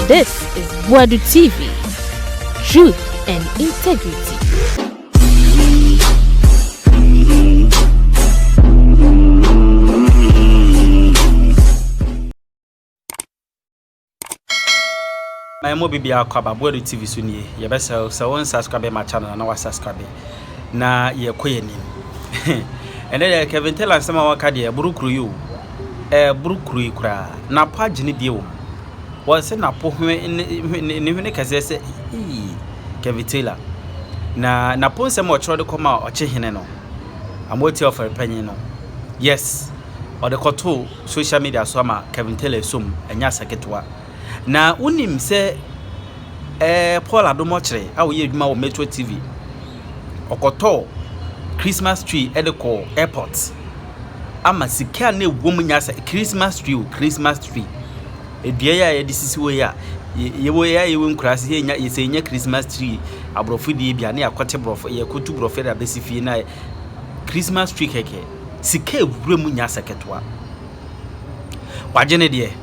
This is Wadu TV, truth and integrity. My mobile be our cover, Wadu TV Sunye. You best so one subscribe my channel and I was subscribe. Na ye koye nim. And then Kevin tell us some of our burukru you. Burukru kra. Na page ni die wo. Was say Napo ni kaze say Kevin Taylor. Na Napo se mo chro de koma Otchere no. Amoti of penny no. Yes. Or the koto social media so ama Kevin Taylor sum enya seketwa. Na unim se Paul Adom Otchere a wo ye adwuma wo Metro TV. Okoto Christmas tree at the call airport. Ama sika na ewom nyasa Christmas tree. Edua ya disisi we ya ye nkurase ye nya ye se nya Christmas tree abrofo di bia na yakote brofo ye kotu brofo da besifie na Christmas tree keke sika ewurem nyasa ketwa. Wagene de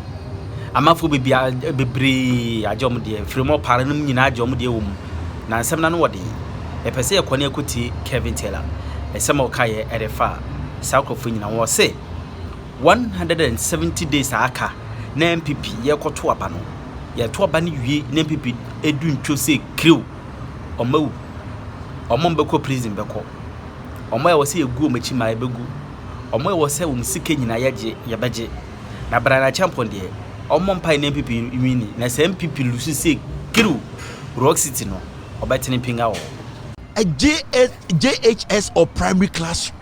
amafo bebia bebre ajom de fremo pare no nyina ajom de wom na nsem na no wode epese ekone ekoti Kevin Taylor esema okaye erefa sakrofo nyina wo se 170 days aka na MPP ye koto aba no ye to aba ne wie na MPP edu ntwo se crew omawu omombeko prison beko omoye wo se egu omachi ma ebegu omoye wo se wo msike nyina ye beje na Bryan Acheampong de omompai na MPP wini na se MPP lusu se crew Rock City no obatini pinga wo a JHS or primary class,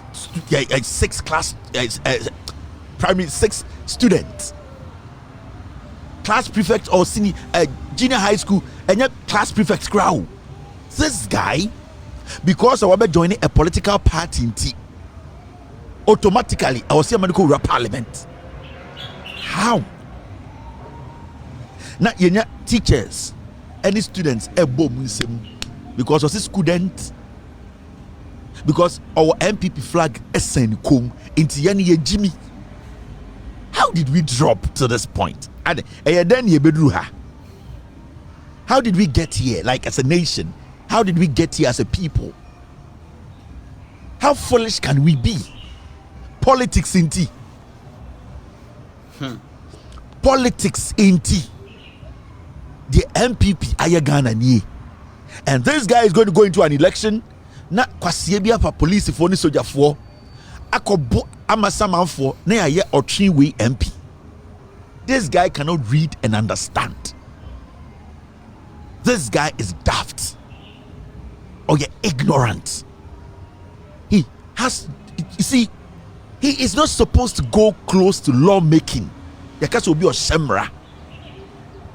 6 class, primary 6 students, class prefect or senior junior high school, and yet class prefect crowd. This guy, because I was joining a political party in T, automatically I was here medical rap parliament. How? Now you know teachers, any students, a bomb because of the student, because our MPP flag is sent come into Yani Jimmy. How did we drop to this point? And then how did we get here, like as a nation? How did we get here as a people? How foolish can we be? Politics in tea. Politics in tea. The MPP Ayagana ni. And this guy is going to go into an election. Na kwasiebia pa police for ni soldier for. Akobo amasaman for na ye Otchere MP. This guy cannot read and understand. This guy is daft. Or you're ignorant. He has, you see, he is not supposed to go close to lawmaking. Yakas will be a shemra.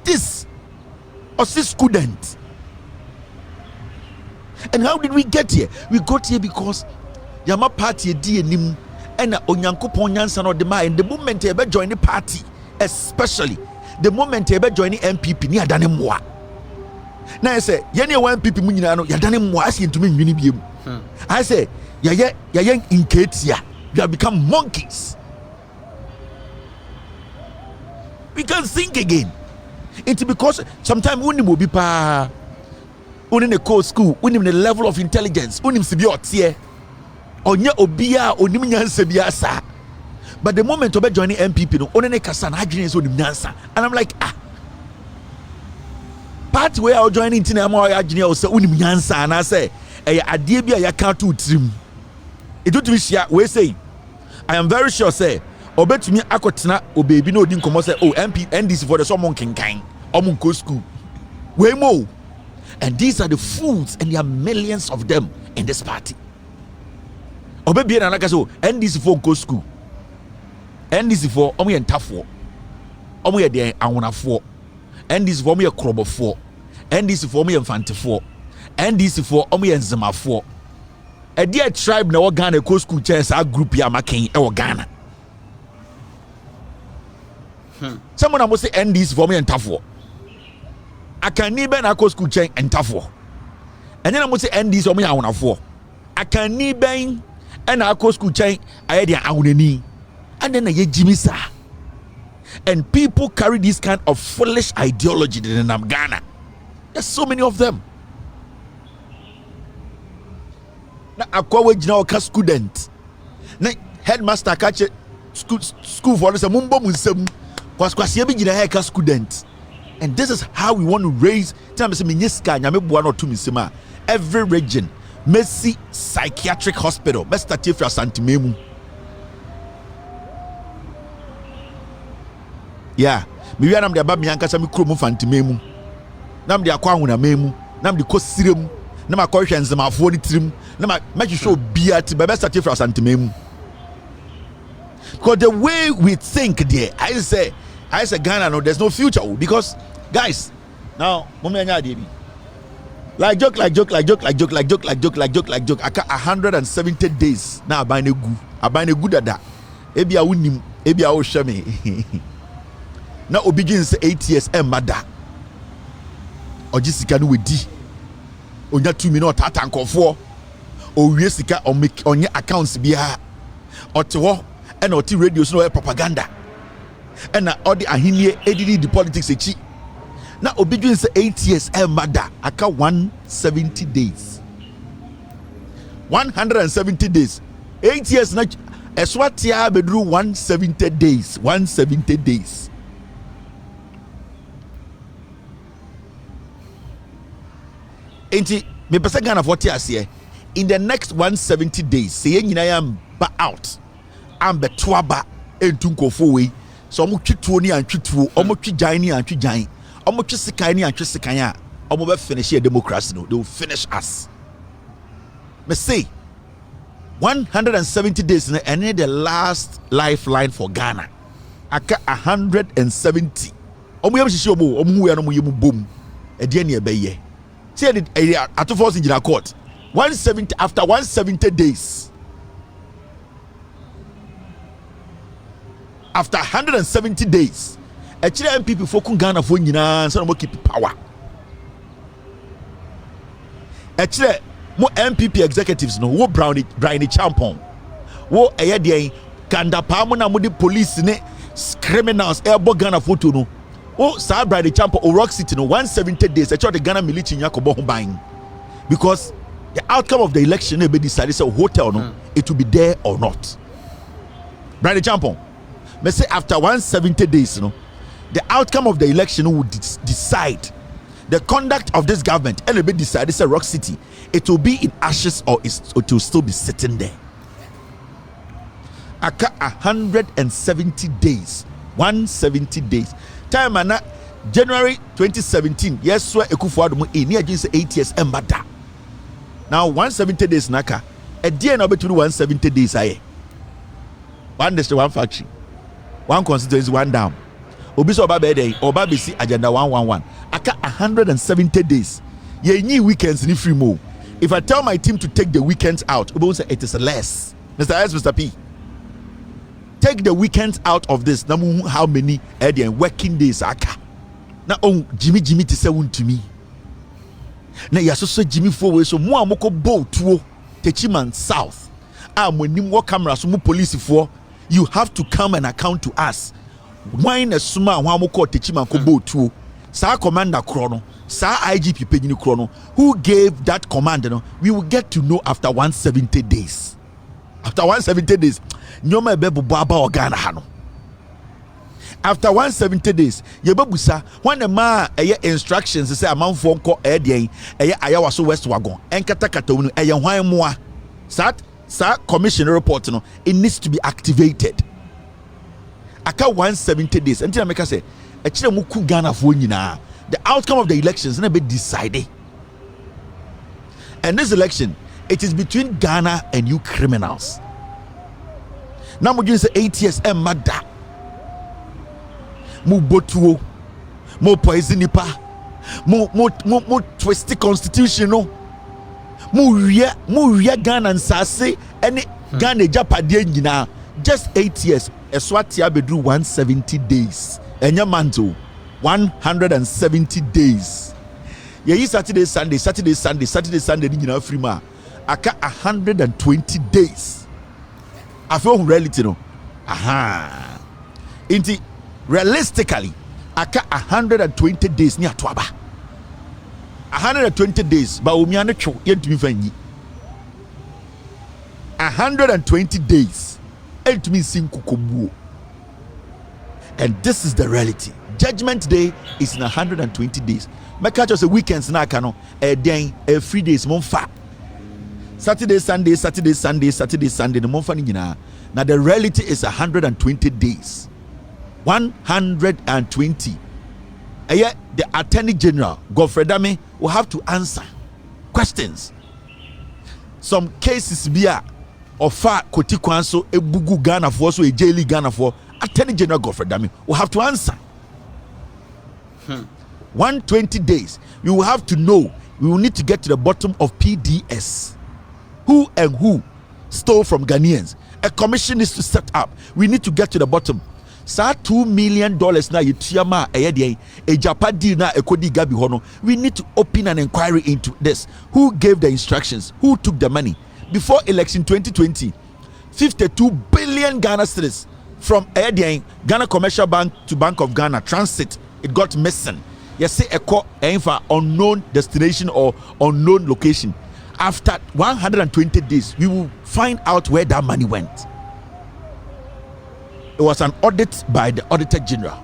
This student. And how did we get here? We got here because Yama party DNM and Onyankopon Nyansa no dema. And the moment you ever join the party, especially the moment you ever join the MPP, ni adane mwa. Now I say, yeni wa MPP mu nyina no yadane mwa asi ntumi nwini biem. I say, ya in Ketia, you have become monkeys. We can't think again. It's because sometimes we will be pa. Unim the code school, unim the level of intelligence, unim sibi Otchere, onya obia onim nyansa biasa. But the moment of joining MPP, no, onene kasa na adwene so onim nyansa. And I'm like, part where I joining tina mo adwene o say unim nyansa and I say, adie bia ya kan to trim. It do to be share we say, I am very sure say, obetumi akotena obebi no odi nkomo say, oh MP NDC for the someone kinkan, omun ko school. We mo. And these are the fools, and there are millions of them in this party. Obebi na naka so NDC for go school. NDC for omo ye ntafo. Omo ye de awonafo. NDC for omo ye krobofo. NDC for omo ye mfantefo. NDC for omo ye nzemafo. A dear tribe na Ghana go school chance a group ya making e Ghana. Someone must say NDC for omo ye ntafo. I can never na go school chain and tough. And then I must say NDC omo ya awonafo. I can never and I go school chain I had ya awonani. And then I Jimmy sir. And people carry this kind of foolish ideology in Ghana. There's so many of them. Na akwawe jina oka student. Na headmaster catch school for the mumbo musem. Kwaskwasi ebi jina heka student. And this is how we want to raise. Every region, Messi Psychiatric Hospital, Mr. Tifra Santimemu. Yeah, me am the baby and Casami Krumu Fantimemu. Nam the Aquana Memu, Nam the Cosirum, Nama Corshans, my 40 trim, Nama make you show beer to Mr. Tifra Santimemu. Because the way we think there, I say Ghana, no, there's no future because guys, now like joke. I got 170 days now. I buy a good at that. Ebi a unim, ebi a oshame. Now obedience 8 years mada. Ojisika no wedi. Onya 2 minutes tatanko for. O wiesika o make onye accounts bia. Otewo and oti radio no propaganda. And all the ahinie edidi the politics echi. Now obedience 8 years mada aka 170 days. 170 days. 8 years na eswatia bedru 170 days. 170 days. Enti me pesa Ghana 40 years here. In the next 170 days, say nyina yam ba out. Am betwa ba entunkofo we. So omo twituo ni antwituo, omo twigan ni antwigan, omo twisikan ni antwisikan a, omo be finish a democracy no. They will finish us. Me say 170 days and the last lifeline for Ghana. Aka 170. Omo yam shishi omo hu ya no mo yemu bom. E de na e be ye. See at force in the court. 170 after 170 days. After 170 days, Acheampong MPP for Ghana for nyina so no keep power. Acheampong mo MPP executives no wo Bryan Acheampong. Wo eye dey kanda pa mo na mo di police ne criminals ebo Ghana photo no. Wo sa Bryan Acheampong o Rock City no 170 days e the Ghana military nyakobo ho ban. Because the outcome of the election will be decided so hotel no it will be there or not. Bryan Acheampong me say after 170 days, you know, the outcome of the election will decide the conduct of this government. And it will be decided. It's a Rock City. It will be in ashes or it will still be sitting there. Aka 170 days. 170 days. Time ana January 2017. Yes, where Ekufuado in near 8 years embada. Now 170 days naka. A day now between 170 days aye. One district, one factory. One constituency, one down. Obiso Oba Bede, Oba BC Agenda 111. Aka 170 days. Ye ni weekends ni free mo. If I tell my team to take the weekends out, Oba will say it is less. Mr. S, Mr. P. Take the weekends out of this. Namu how many working days aka. Na Jimmy to say one to me. Na yaso Jimmy for so mo amoko bo tuo Techiman South. When you more cameras, more police for. You have to come and account to us. Wine a suma wa mo ko Techiman ko bo tuo. Sa commander chrono, sa IGP pagini chrono. Who gave that command? No, we will get to know after 170 days. After 170 days, nyoma ebe baba organa hano. After 170 days, yebabusa when the man instructions say amount for ko edien ayawa so west wagon. Enkata kata unu hwan moa. Sir, commission report, no, it needs to be activated. Aka 170 days. Until I make say, Ghana for the outcome of the elections never decided. And this election, it is between Ghana and you criminals. Now we say 8 years mada. Mo botuo, mo poison nipa, mo twisty constitution no. Muria Ghana and Sase and Ghana Japade nyina just 8 years Eswatia bedru 170 days Enyamanto 170 days ye Saturday Sunday nyina free ma aka 120 days I feel reality no aha inti realistically aka 120 days ni atoaba 120 days ba omia no two yentumi fanyi 120 days entumi sin kokobuo. And this is the reality. Judgment day is in 120 days. My catch us a weekends na kano a day a 3 days monfa. Saturday, Sunday, Saturday, Sunday, Saturday, Sunday, the monfa ni na. Now the reality is 120 days. 120. And yet the Attorney General Godfred Dame will have to answer questions. Some cases be of far koti kwanso ebugu Ghana for so a jaili Ghana for Attorney General Godfred Dame will have to answer. 120 days. We will have to know. We will need to get to the bottom of PDS. Who and who stole from Ghanaians? A commission is to set up. We need to get to the bottom. Sa $2 million na yetiama eyede e Japan deal na ekodi gabi hono. We need to open an inquiry into this. Who gave the instructions? Who took the money? Before election 2020, 52 billion Ghana cedis from Ghana Commercial Bank to Bank of Ghana transit, it got missing. You say a call for unknown destination or unknown location. After 120 days, we will find out where that money went. It was an audit by the Auditor General.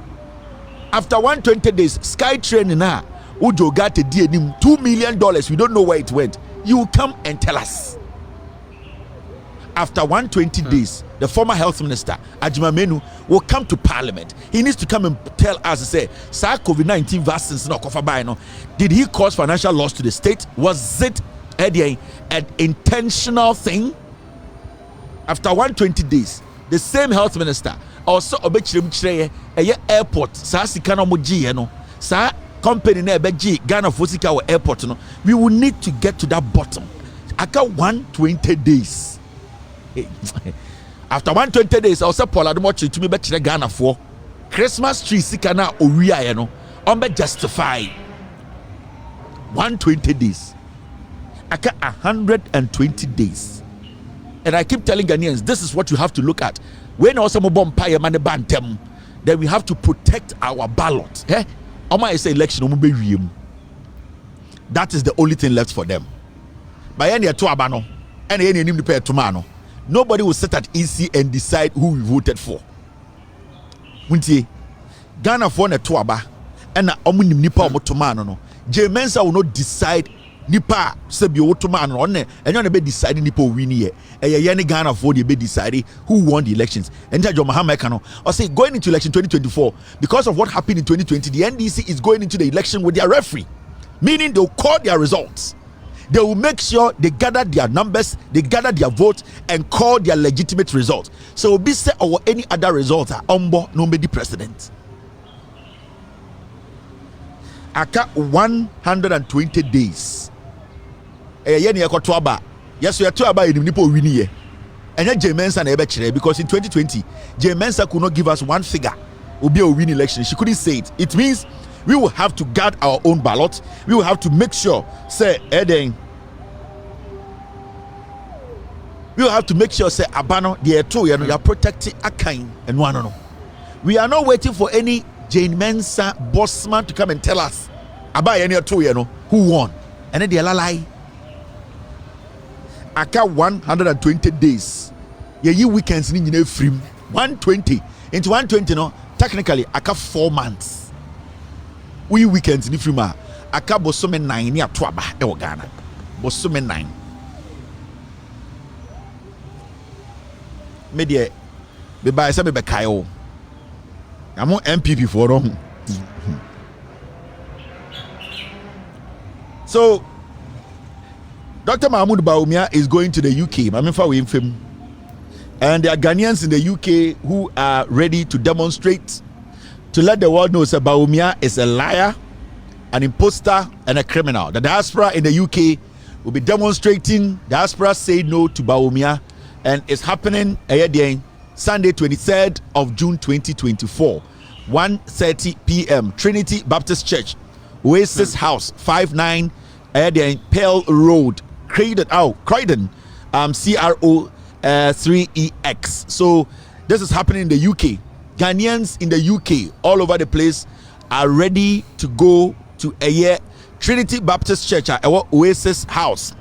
After 120 days, SkyTrain now Ujo got a DNM $2 million. We don't know where it went. You will come and tell us. After 120 days, the former health minister Acheampong will come to parliament. He needs to come and tell us, say, sir, COVID-19 vaccines no cover by no. Did he cause financial loss to the state? Was it an intentional thing? After 120 days, the same health minister also obechire airport sa sika no moji no sa company na ebeji Ghana for sika airport no. We will need to get to that bottom. Aka 120 days. After 120 days, I also Paul Adom to me better Ghana for Christmas tree sika na oria no on justify 120 days. Aka 120 days. And I keep telling Ghanaians, this is what you have to look at. When also Mobompire man bantem, then we have to protect our ballot. Eh? Oma say election that is the only thing left for them. By any to abano, any name to pay tomano. Nobody will sit at EC and decide who we voted for. Wintie Ghana for na to aba and na omunim nipa omotomano no. J Mensa will not decide nipa sebi otomano on and you be deciding nipa win here. Any Ghana for the be deciding who won the elections. And John Mahama Kano or say going into election 2024 because of what happened in 2020, the NDC is going into the election with their referee, meaning they'll call their results. They will make sure they gather their numbers, they gather their votes, and call their legitimate results. So, be say or any other result, Ombo no be the president. Aka 120 days. Yes, we are to about in Napo winning. And then J Mensa never because in 2020, J Mensa could not give us one figure. Will be a win election. She couldn't say it. It means we will have to guard our own ballot. We will have to make sure, say, Eden. We will have to make sure, say, Abano, the two, you are protecting Akain and one. No. We are not waiting for any Jane Mensa bossman to come and tell us about any two, who won. And then they are lie. Aka 120 days. Ye weekends in free 120 into 120 no. Technically, aka 4 months. We weekends in free ma. Aka bosome 9 ya twaba e Ghana. Bosome 9. Me de be buy say be kayo. Amo MPP for them. So Dr. Mahmoud Bawumia is going to the UK. And there are Ghanaians in the UK who are ready to demonstrate to let the world know that Bawumia is a liar, an imposter, and a criminal. The diaspora in the UK will be demonstrating. Diaspora say no to Bawumia, and it's happening Sunday, 23rd of June 2024, 1:30 p.m. Trinity Baptist Church, Oasis House, 59 Pearl Road, Croydon, CRO 3EX. So this is happening in the UK. Ghanaians in the UK, all over the place, are ready to go to a year Trinity Baptist Church at our Oasis House,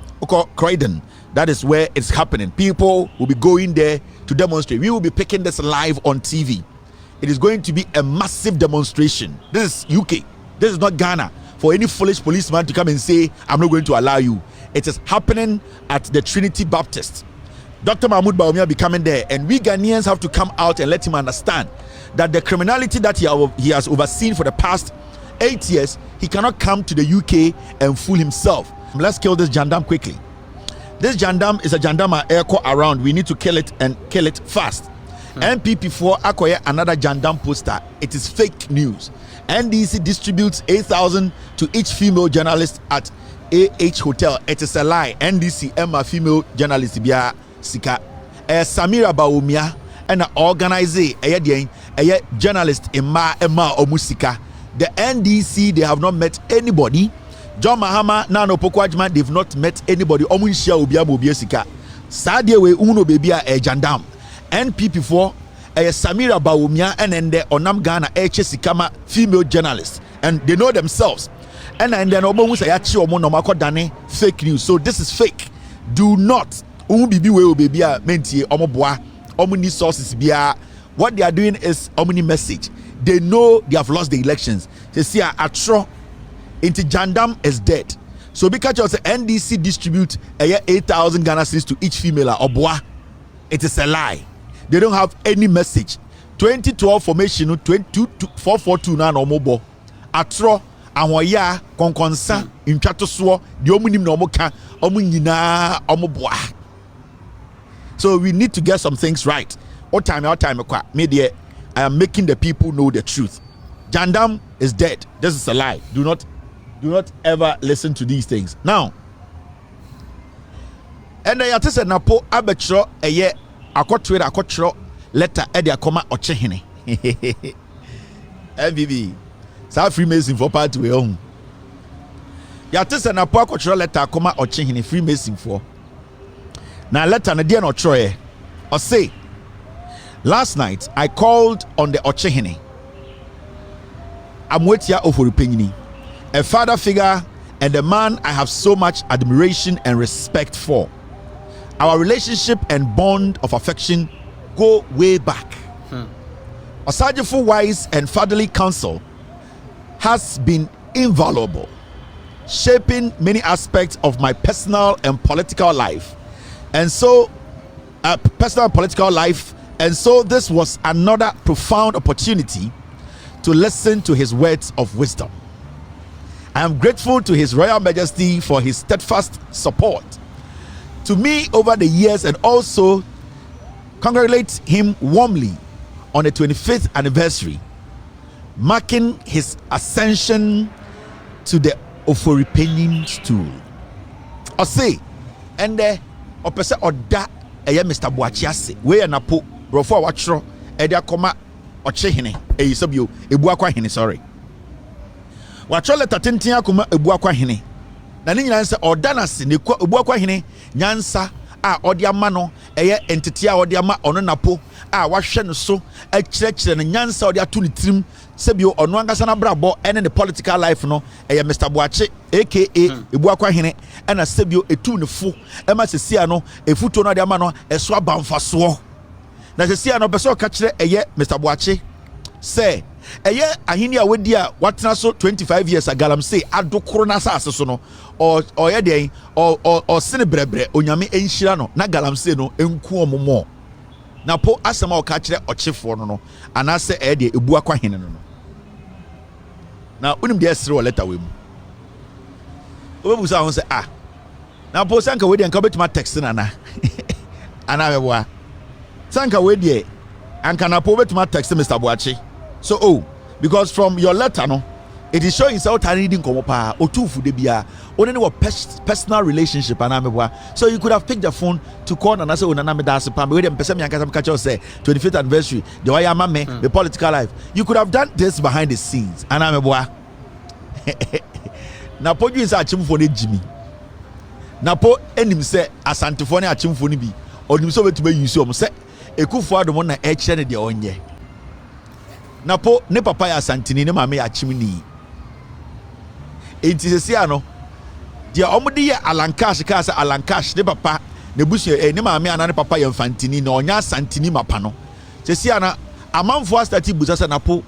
Croydon. That is where it's happening. People will be going there to demonstrate. We will be picking this live on TV. It is going to be a massive demonstration. This is UK. This is not Ghana. For any foolish policeman to come and say, I'm not going to allow you. It is happening at the Trinity Baptist. Dr. Mahmoud Bawumia will be coming there, and we Ghanaians have to come out and let him understand that the criminality that he has overseen for the past 8 years, he cannot come to the UK and fool himself. Let's kill this jandam quickly. This jandam is a jandam airco around. We need to kill it and kill it fast. NPP4 acquire another jandam poster. It is fake news. NDC distributes 8,000 to each female journalist at AH Hotel. It is a lie. NDC Emma female journalist biya sika. Samira Bawumia and organize a journalist Emma Omusika. The NDC, they have not met anybody. John Mahama, Nano Pokwajman, they've not met anybody. Omunshia Ubia Bobia Sika. Sadie we uno bebia a jandam. NPP4 Samira Bawumia and then the Onam Ghana Sikama female journalist, and they know themselves. And then Obo say Acheampong Nomako Dane fake news. So this is fake. Do not bibi we bebia menti omoboa omuni sources bia. What they are doing is omuni message. They know they have lost the elections. They see Atro into Jandam is dead. So because the NDC distribute 8,000 Ghana cedis to each female or bois, it is a lie. They don't have any message. 2012 formation 442 na no mobo. Atro ahoya konkonsa intwatoso de omunim na omoka omunyina omoboa. So we need to get some things right. All time kwa media, I am making the people know the truth. Jandam is dead. This is a lie. Do not ever listen to these things. Now, and I said Napo abetro eye akotro letter e dia koma Otchere. MVB. Sa Freemason for part we own. Ya said Napo akotro letter koma Otchere Freemason for. Now letter na dia no troye. Or say, last night I called on the Otchere. Amwetia Oforupenyini, a father figure and a man I have so much admiration and respect for. Our relationship and bond of affection go way back. Osajifo wise and fatherly counsel has been invaluable, shaping many aspects of my personal and political life. And so, this was another profound opportunity to listen to his words of wisdom. I am grateful to His Royal Majesty for his steadfast support to me over the years, and also congratulate him warmly on the 25th anniversary, marking his ascension to the Oforipenyin stool. I say, and opese oda Mr. Boachiase, we Napo, Brofo Watchro, Edia Koma Otchere, Sabio, Ebuakwa Hene, sorry. Watcho letter tentia kuma Ebuakwa Hene. Na ni nyina se odanase ne kwa Ebuakwa Hene nyansa a odi ama no entity a odi ama ono Napo a wahwe no so akirekire ne nyansa odi ato ne tirim sebio ono angasa na brabo ene ne political life no Mr. Boache aka Ebuakwa Hene ena sebio etu ne fo ema sesia no efuto no odi ama no eso abamfaso na sesia no beso ka kire Mr. Boache say ahini a wedi a watena so 25 years agalam say adokoro na sa so no or ye den or sene brebre onyame enhira no na galam say no enku omomo na po asema o ka kire ochefo no ana se de Ebuakwa Hene no na unim de esre o letter we mu obebusa won say na po sanka we de anka betuma text na na ana beboa sanka we de anka na po betuma text Mr. Boache. So because from your letter no, it is showing so reading komopa otufu de bia only what personal relationship and so you could have picked the phone to call and say unana me dance pam we dem pese me anka catch us say 25th anniversary the way am me the political life. You could have done this behind the scenes and na po you say achimfo ne Jimmy na po enim say asantefo ne achimfo ne bi onim so betuma use o say Ekufo Adom na Acheampong ne de onye Napo ne papa ya Santini ne maame ya Achimni. Enti sesi ano dia omudi ye Alankash ka sa Alankash ne papa ne busu ne maame ana ne papa ya Fantini na onya Santini mapa no. Sesi ana amanfo astati busa sa Napo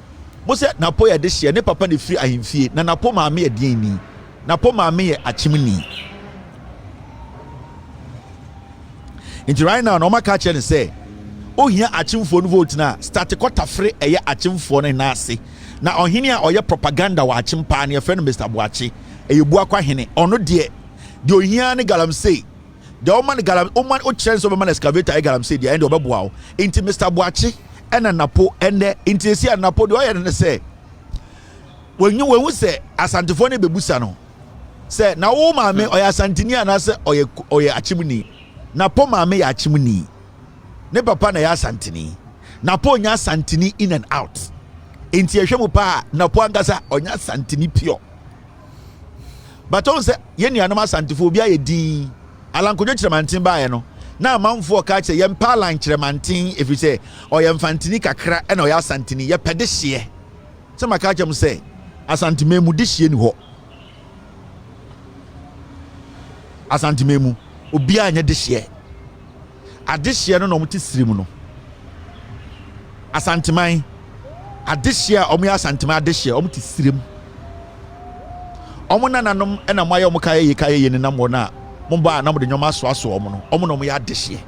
mo se Napo ya de hye ne papa ne firi ahemfie na Napo maame ya dieni. Napo maame ye Achimni. Enti right now no maka che ne say ohia Acheampong no vote na start kwatafre eye Acheampong no na ase na ohene a oye propaganda wa Acheampong ne friend Mr. Boache eye bua kwa hene ono de ohia ne galamsey de oman oman o chance of man excavator e galamsey de ende obeboa o enti Mr. Boache ena Napo ende enti esi a Napo de oye ne se wenwu se asantefo ne bebusa no se na wo maame oye asantini ana se oye Achimni Napo maame ya Achimni ne papa na ya Santini Napo nya Santini in and out enti ehwemu pa Napo angasa onya Santini pure but on say ye nuanom asantefo bia ye din alankodwo kiremantin baaye no na amanfo ka che ye mpa alan kiremantin efi se oye mfantini kakra e na oya Santini ye pede hye se maka chem se asantimemu de hye ni ho asantimemu obi anya de hye adehye no mo ti sirimu no asanteman adehye omo ya asanteman adehye omo ti sirimu omo nananom ena mo aye omo kaye ne nam wona mo ba na mo de nyoma so omo no no mo ya adehye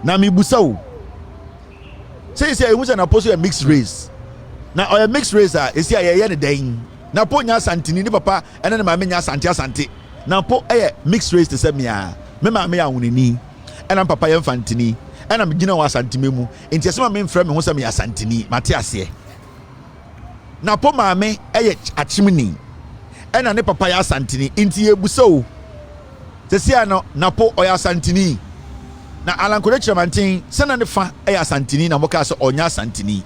na mi busa o say you say na poso a mixed race na o mixed race a esi aye ne dan na po nya Santini ni papa ene ne ma me nya asante na po mixed race te se me ma me ya wunini ena papa ya Fantini ena me gina wa Santimemu enti asema me mfrɛ me ho sɛ me Asantini mate ase na po maame Achimni ena ne papa ya Santini enti ebuso sesia no na po oya Santini na alankore chiremantin sena ne fa Santini na moka sɛ onya Santini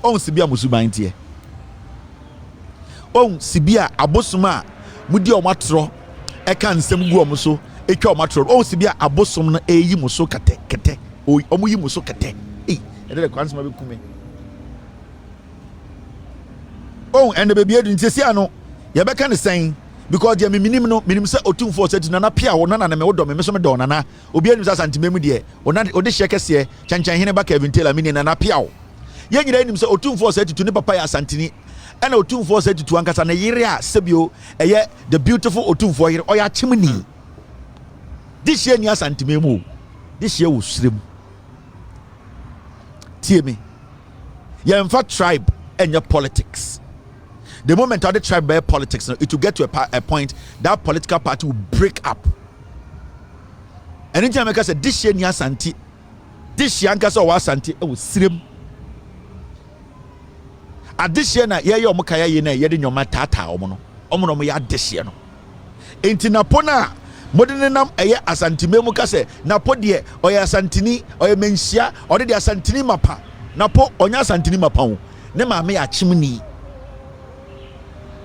on sibia musuban tie on sibia abosoma mudi omatro eka nsem gu omuso etwa omatro on sibia abosom no eyi muso kete omu yi muso kete ede kwan sema be kume on ende be biedu ntesi ano ye be kan sen because dia minim se otumfo se na pia wo na me wodo me so me do na obi anim sa Santimemu de ona ode hye kese chanchan hene ba Kevin Taylor mini na pia wo ye nyira anim se otumfo se tutu ne papa ya Santini ena otumfo se tutu ankasa na yire a sebio eye the beautiful otumfo yire oya Achimni this year ni Santimemu this year wo srem tie me ye mfa tribe enya politics. The moment of the tribe by politics, it will get to a point that political party will break up. Anytime I say this year ni Asanti, this year ankasa wa Asanti, it will srim. At this year na ye omukaya ye na ye de nyoma tata omo no ya this year no. Enti Napo na modern nam eye Asantimemu ka se Napo de oya Asantini oya menhia ode de Asantini mapa Napo onya Asantini mapa ho ne maame ya Achimni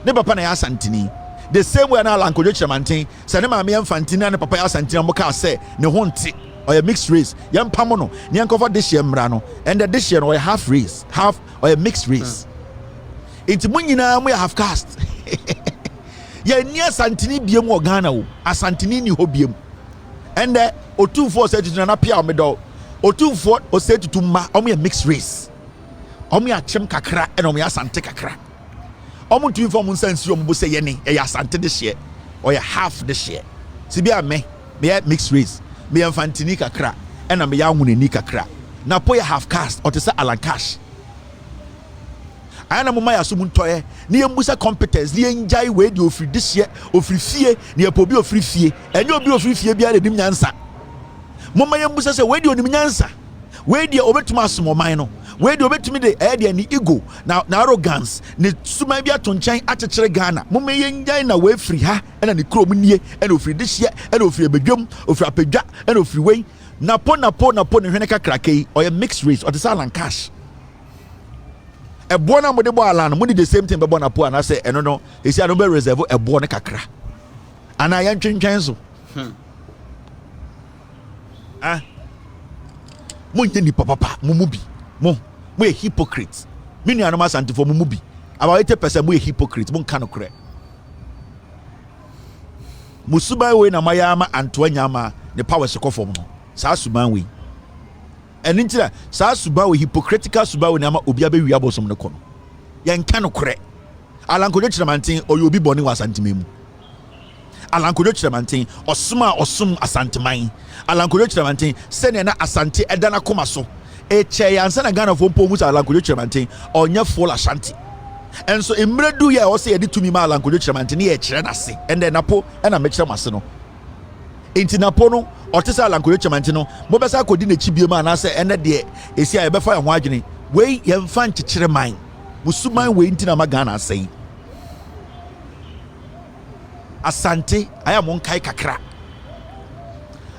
ne papa na ya Santini the same way na lankodwo chiremantin se ne maame ya Fantini na papa ya Santini mo ka se ne ho nti or a mixed race yam pamono ne enkofa this year mra no and this year or a half race half or a mixed race it munyina mo half caste ya ni Santini biem o Ghana o Asantini ni ho biem and otumfo say tutu na pia o medo otumfo o say tutu ma o me mixed race o me achem kakra and o me Asante kakra omo tu inform nsansi omo bo say ye ne e Asante this year or half this year sibia me mixed race me Fantini kakra ena me ya hunani kakra na po ya half caste or to say Alankash ana mama ya so muntoye ne yembusa competence ne enjai we di ofri this year ofri fie ne epobi ofri fie enye obi ofri fie bia de nim nyansa mama yembusa say we di onim nyansa we di obetuma asomoman no we di obetumi de de ni ego na arrogance ne suma bia to nchen akekere Ghana mama yenjai na we free ha ena ne krom nie ena ofri this year ena ofri ebedwam ofri apedwa ena ofri we Napo ne hwene kakra kai or a mixed race or the Alankash a bona mo de bo ala no mo the same thing be bona po na say eno no e si ano be reserve e bo ne kakra ana ya ntwentwen so mo nye ni papa mo a hypocrite me nuanom asantefo mu bi about 80% mu hypocrite mu nka no korɛ musuban we na mayama anto anyama ne power sekɔfom no saa suban we ɛno nti na saa suban we hypocritical suban we na ama obi abewi abosom ne kɔ no yɛn ka no korɛ alankojo kyerɛmanten ɔyɛ obi bɔne wɔ asantema mu alankojo kyerɛmanten ɔsom asanteman alankojo kyerɛmanten sɛnea na asante ɛda na koma so ɛkyɛ yansa na Ghana fo mpo mu sɛ alankojo kyerɛmanten ɔnyɛ full ashanti ɛnso mmerɛ du yɛ ɔsɛ yɛde tumi ma alankojo kyerɛmanten ne yɛkyerɛ n'ase ɛndɛ napo ɛna mɛkyerɛ m'ase no enti napo no ɔte sɛ alankojo kyerɛmanten no mobɛsa akɔdi n'akyi biem anaasɛ ɛnɛ deɛ ɛsi a yɛbɛfa yɛn ho adwene wei yɛmfa nkyekyere man musuman wei nti na ma Ghana asɛe asante ayɛ mo nkae kakra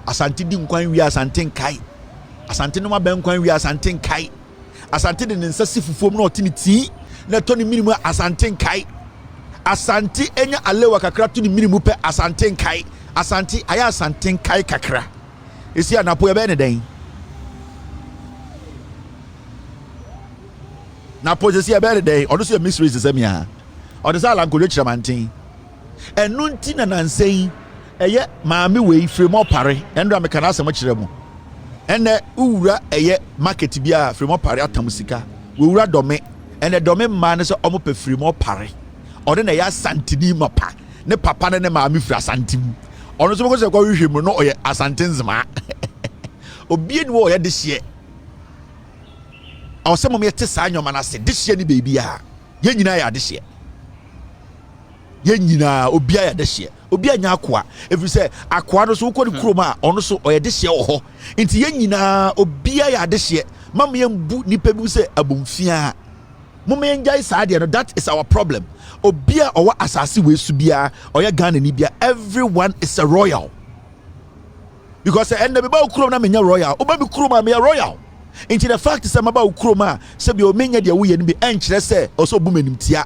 asante di nkwan wie asante nkae asante no mabɛn nkwan wie asante nkae asante de ne nsa si fufuom na ɔte ne tii na ɛtɔ ne minimu asante nkae asante enya alewa kakra to ne minimu pɛ asante nkae asante ayɛ asante nkae kakra esi anapo yɛbɛyɛ ne dɛn napo sɛ yɛbɛyɛ ne dɛn ɔno so yɛ mystery sɛ mia ɔde sɛ alankojo kyerɛmanten ɛno nti na nansɛn ɛyɛ maame wei firemɔ pare ɛndra meka na asɛm kyerɛ mu ɛnɛ uwura ɛyɛ market bi a firemɔ pare atam sika wowura dɔme ɛnɛ dɔme mmaa ne sɛ ɔmo pɛ firemɔ pare ɔde na ɛyɛ asanteni mapa ne papa ne maame firi asante mu ɔno nso bɛkɔ sɛ kɔ hwehwɛ mu no ɔyɛ asante nzema obie ni wɔ ɔyɛ de hyeɛ ɔsɛ mo yɛte saa nyɔma no ase de hyeɛ ne beebi a yɛn nyinaa yɛ ade hyeɛ yɛn nyinaa obia yɛ de hyeɛ obia nya akoa ɛfiri sɛ akoa no so wokɔ ne kurom a ɔno so ɔyɛ de hyeɛ wɔ hɔ nti yɛn nyinaa obia yɛ ade hyeɛ ma mo yɛmbu nipa bi sɛ abomfia mo ma yɛngyae saa deɛ no that is our problem obia ɔwɔ asase wei so biara ɔyɛ Ghana ni bia everyone is a royal because ɛnna meba wo kurom na menya royal woba bi kurom a meyɛ royal nti the fact sɛ maba wo kurom a sɛ bia omenya deɛ woyɛ no bi ɛnkyerɛ sɛ ɔsɛ ɔbu m'animtia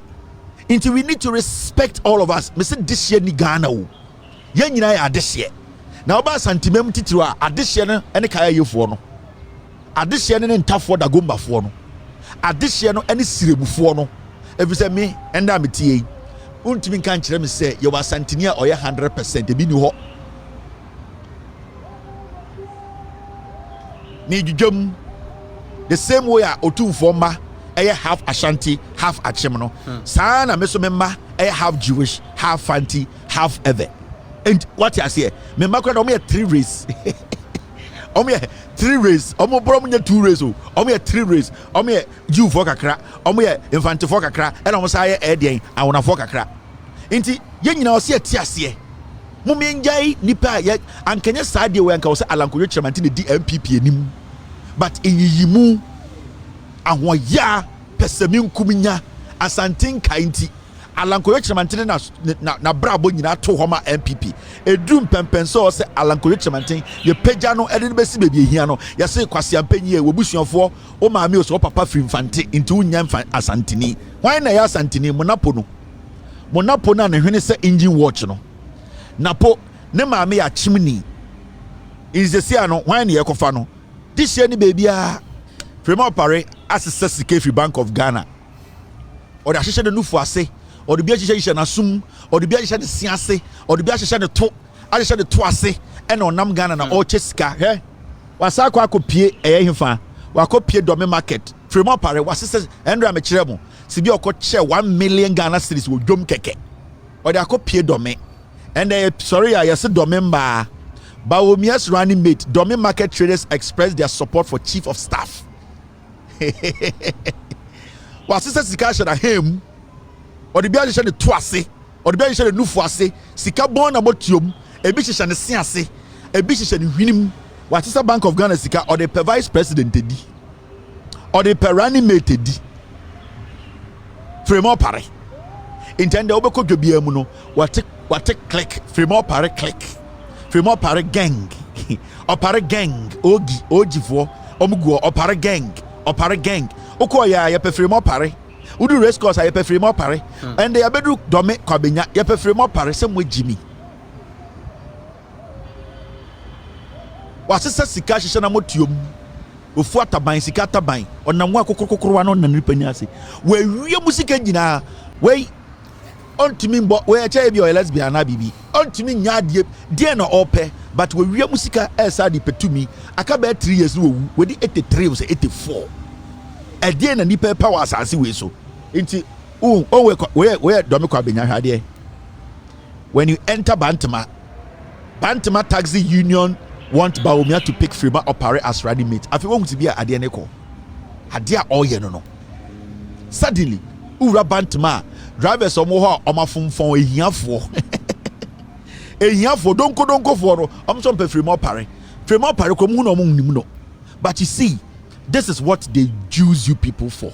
nti we need to respect all of us mese dehyeɛ ni Ghana wo yɛn nyinaa yɛ adehyeɛ na woba asantemam titiri a adehyeɛ no ɛne kaya yɛfoɔ no adehyeɛ no ne ntafoɔ dagombafoɔ no adehyeɛ no ɛne sirebufoɔ no ɛfiri sɛ me ɛnda metie yi wontumi nka nkyerɛ me sɛ yɛwɔ asanteni a ɔyɛ 100% ebi ni hɔ ne dwudwam the same way a otumfoɔ mma ɛyɛ half Ashanti half Achem no saa na me so me mma ɛyɛ half Jewish half Fanti half Ewe and what you say me mma kora ɔmo yɛ 3 race ɔmo yɛ 3 race ɔmo bro ɔmo yɛ 2 race o ɔmo yɛ 3 race ɔmo yɛ Jewfoɔ kakra ɔmo yɛ Infantifoɔ kakra ɛna ɔmo saa yɛ ɛdeɛn awonafoɔ kakra nti yɛn nyinaa ɔsɛ yɛte aseɛ mo me njai nipa yɛ ankanya saa deɛ wɔ anka ɔsɛ alankojo kyerɛmanten ne di MPP anim but eyiyimu ahoya pesemi nkuminya asanten kainti alankojo kyerɛmanten na brabo nyina to hɔ ma MPP edum pempenso ɔsɛ alankojo kyerɛmanten ye pagya no ɛde ne besi bebi ehia no yɛsɛ kwasiampanyi e wobusuafoɔ o maame o so papa firi mfante nti wonya mfa asanteni hwan na yɛ asanteni monapo na ne hwene sɛ engine watch no Napo ne maame ya chimney inzesia no hwan ne yɛkɔfa no this year ni baby a Fremont Pare asesa sika free Bank of Ghana or the ahyehyɛ de nufu ase or the bi ahyehyɛ na sum or the bi ahyehyɛ de sia ase or the bi ahyehyɛ de to ahyehyɛ de to ase ɛna ɔnam Ghana na ɔkyɛ sika hɛ wasa akɔpie ɛyɛ himfa wakɔpie dɔme market Fremont Pare wasesa ɛndra me kyerɛ mo sibi ɔkɔkyɛ 1 million Ghana cedis wɔ dwom kɛkɛ or the akɔpie dɔme and sorry I yes Domemba Bawomia's running mate Dome market traders expressed their support for chief of staff was sister sika share him or the biya share the toase or the biya share the nufuase sika bon abotium ebi hye ne sease ebi hye ne hwinim was sister Bank of Ghana sika or the vice president edi or the running mate edi Fremont Pare intend obeko dwobia mu no what click Fremont Pare click Fremont Pare gang opare gang ogi for omugo opare gang okoya ye pe Fremont Pare udu race course ye pe Fremont Pare and they abedu dome kwabenya ye pe Fremont Pare sem we Jimmy wasesa sika hyehyɛ na motuom ofu ataban sika ataban onam wa kokokokoro no na nipa ni ase we wie musika nyina we ontimi mbo we eche bi o lesbian na bibi ontimi nya de na ope but we wie musika esa de petumi aka be 3 years no we di 83 was 84 e de na nipa power asase we so nti we do me kwa benya hwade when you enter Bantama Taxi Union want Bawumia to pick Freema operate as running mate. I feel want to be a Adianeko. Hadia all ye no. Suddenly, Ura Bantama drivers or more on my phone for a year for don't go for some Freema operate. Freema operate no. But you see, this is what they use you people for.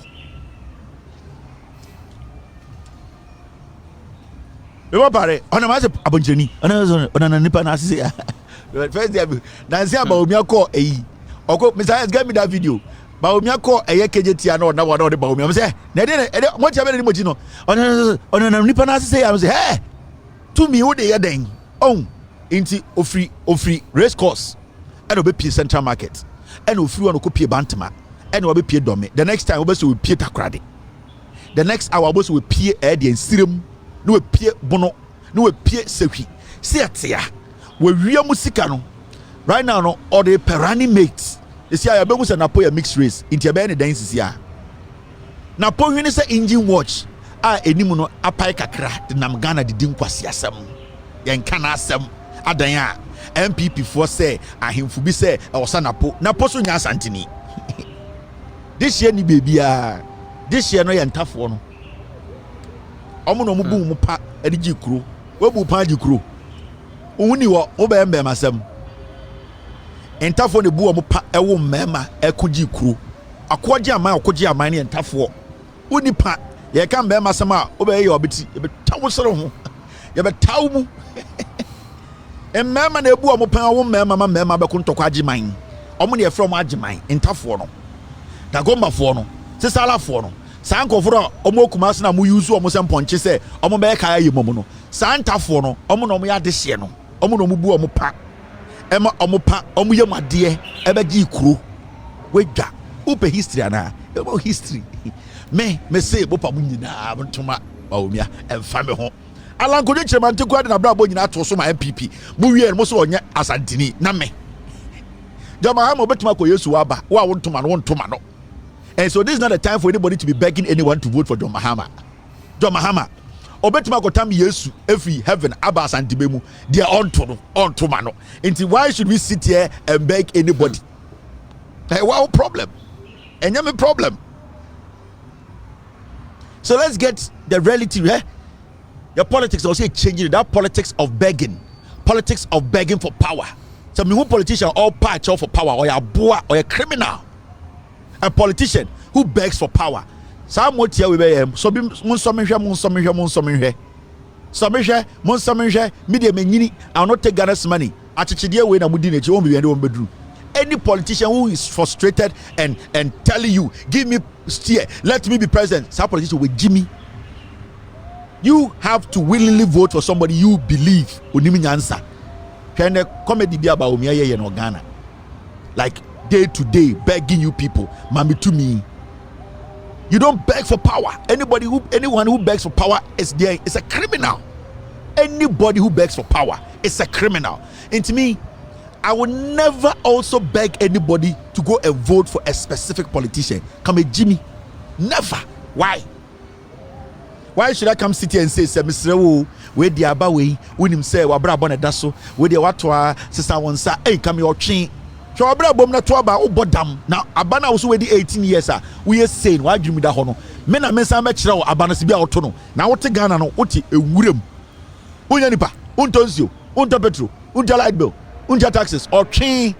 Pare ona ma se abonjeni ona nipa na se first day na se Bawumia call oko Mr. get me that video Bawumia call kejetia na ona de Bawumia say na de mo tia be ni moji no ona nipa na se am say hey to me wo de ye den inti ofri race course and obepie Central Market and ofri won ko pie Bantama and obepie Dome the next time obeso we pie Takrade the next hour obeso we pie e de Nsirem no we pie bono no we pie sewi see atia we wie musika no right now no or the perani mates you see I be say Napo ya mixed race into be any dance sia Napo hwene say engine watch enimu no apai kakra de nam Ghana de din kwase asem yen kana asem adan a MPP for say ahemfu bi say e wosa Napo so nya asantini this year ni bebia this year no ye ntafo no omo no mu bu mu pa ade gi kuro we bu pa gi kuro ohuni wo be masem entafo ne bu mu pa ewo mema ekogi kuro akogi aman ne entafo oni pa ye kan be masem a wo be ye obeti ye be tawo soro ho ye be tawo mu mema na bu mu pa wo mema be kontokwa agiman omo ne ye from agiman entafo no da gombafo no sesalafo no sankoforo omo kumase na mu use omo semponche se omo be ka ayi momo no santafo no omo no mo ya dehye no omo no mo bu omo pa ema omo pa omo ye made ebe gi kuro wedwa upe history ana ebo history me say bo pa mu nyina ntoma Bawumia emfa me ho alankoje chemante kwa na bra bo nyina to so ma MPP mu wie mo so onye asantini na me jama ha mo betima ko Yesu aba wa wo ntoma no. And so this is not a time for anybody to be begging anyone to vote for John Mahama. Obetima kotam Yesu every heaven Abbas and Tibemu they are on to mano. Until why should we sit here and beg anybody? Wow problem. And a problem. So let's get the reality, Your politics also changing that politics of begging for power. So me who politician all patch for power or a boy or a criminal. A politician who begs for power. Some what here we be so be mon somenhwe media menyini I not take Ghana's money. Achechide we na mudi nechi won be won bedru. Any politician who is frustrated and telling you give me steer, let me be president. Some politician with Jimmy. You have to willingly vote for somebody you believe onimi nyansa. Can the comedy be about Bawumia ye no Ghana? Like day to day begging you people, mami to me. You don't beg for power. Anyone who begs for power is a criminal. Anybody who begs for power is a criminal. And to me, I will never also beg anybody to go and vote for a specific politician. Come a Jimmy. Never. Why? Why should I come sit here and say, Mr. Where the Abawe, when him say, Wabra Bonadaso, where the Watwa, Sister Wansa, hey, come your chain. So abra bom na to aba obodam na abana wo so we di 18 years we are saying why dream da ho no me na mensa me kire wo abana se bia oto no na wote Ghana no wote ewuram unya nipa untonzio unta petro unta light bill unta taxes or twi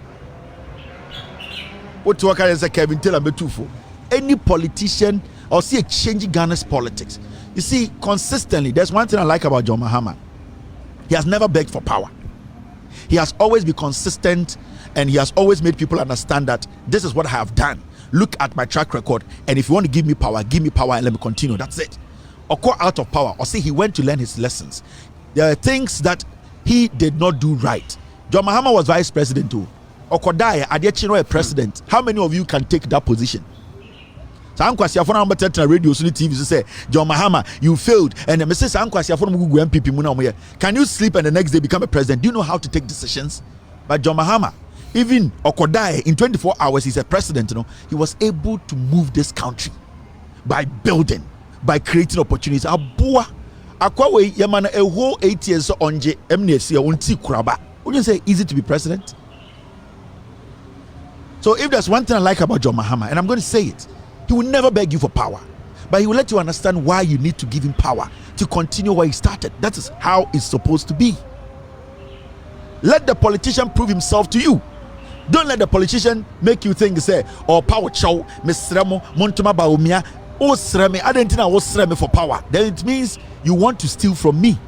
wote waka is a Kevin Taylor betufo any politician or see a change Ghana's politics. You see, consistently there's one thing I like about John Mahama. He has never begged for power. He has always been consistent. And he has always made people understand that this is what I have done. Look at my track record. And if you want to give me power and let me continue. That's it. Or go out of power. Or say he went to learn his lessons. There are things that he did not do right. John Mahama was vice president too. Okodai Adechino a president. How many of you can take that position? So I'm kwasi afona number 10 radio so TV say John Mahama you failed and the message I'm kwasi afona mugu MPP mu na can you sleep and the next day become a president? Do you know how to take decisions? But John Mahama, even Okodai in 24 hours he's a president, you know, he was able to move this country by building, by creating opportunities. Abua akwawe yamana a whole 8 years onje MNC unti kuraba. Would you say easy to be president? So if there's one thing I like about John Mahama, and I'm going to say it, he will never beg you for power, but he will let you understand why you need to give him power to continue where he started. That is how it's supposed to be. Let the politician prove himself to you. Don't let the politician make you think, say, oh, power chow, Mr. Montuma Baumia, oh, Sreme, I didn't know was Sreme for power. Then it means you want to steal from me.